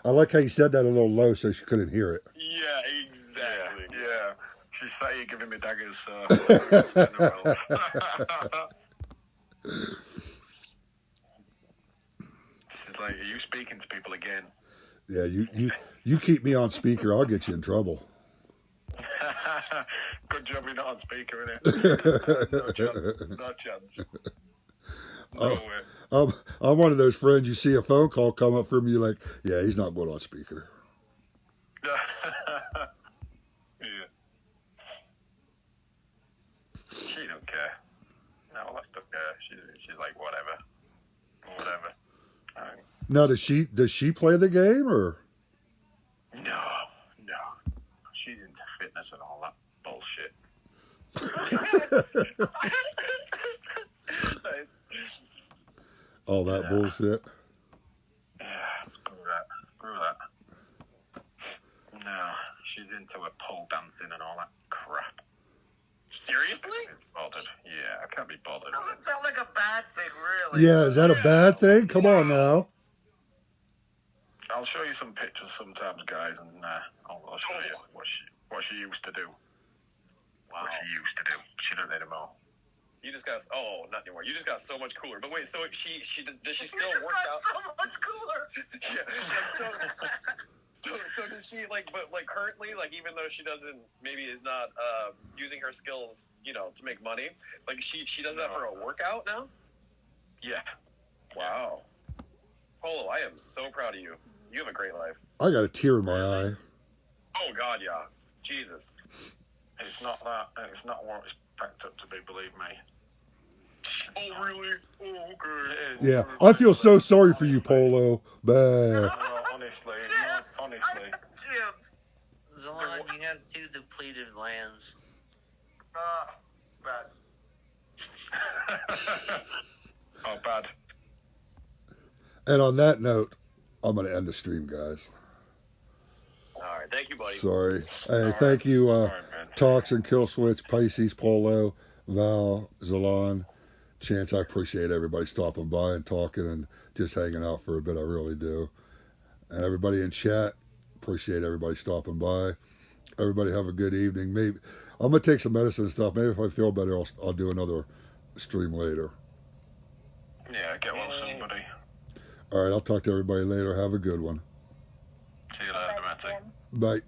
I like how you said that a little low so she couldn't hear it. Yeah, exactly. Yeah. She's sat here giving me daggers, so. She's like, are you speaking to people again? Yeah, you keep me on speaker, I'll get you in trouble. Good job you're not on speaker, innit? No chance. No way. I'm one of those friends, you see a phone call come up from you like, yeah, he's not going on speaker. Yeah. She don't care. No, that's okay. She's like, whatever. Now, does she play the game, or? No. She's into fitness and all that bullshit. All that bullshit. Yeah, screw that. Screw that. No, she's into a pole dancing and all that crap. Seriously? Bothered. Yeah, I can't be bothered. Doesn't sound like a bad thing, really. Yeah, is that a bad thing? Come on now. I'll show you some pictures sometimes, guys, and I'll show you what she used to do. Wow. What she used to do. She don't anymore. You just got not anymore. You just got so much cooler. But wait, so she does she still You work got out? so much cooler. Yeah. So does she but currently, even though she doesn't is not using her skills, to make money, she does that for a workout now? Yeah. Wow. Polo, I am so proud of you. You have a great life. I got a tear in my eye. Oh God, yeah. Jesus. It's not that. It's not what it's packed up to be, believe me. Oh really? Oh okay. It is. Yeah, I feel so sorry for you, Polo. Bah. No, honestly. Jim. Zalon, you have 2 depleted lands. Bad. Oh, bad. And on that note, I'm going to end the stream, guys. All right, thank you, buddy. Sorry. Hey, thank you, All right, man. Toxin, Killswitch, Pisces, Polo, Val, Zalon, Chance. I appreciate everybody stopping by and talking and just hanging out for a bit. I really do. And everybody in chat, appreciate everybody stopping by. Everybody have a good evening. Maybe I'm going to take some medicine and stuff. Maybe if I feel better, I'll do another stream later. Yeah, get well soon, buddy. All right, I'll talk to everybody later. Have a good one. See you later, Matty. Bye.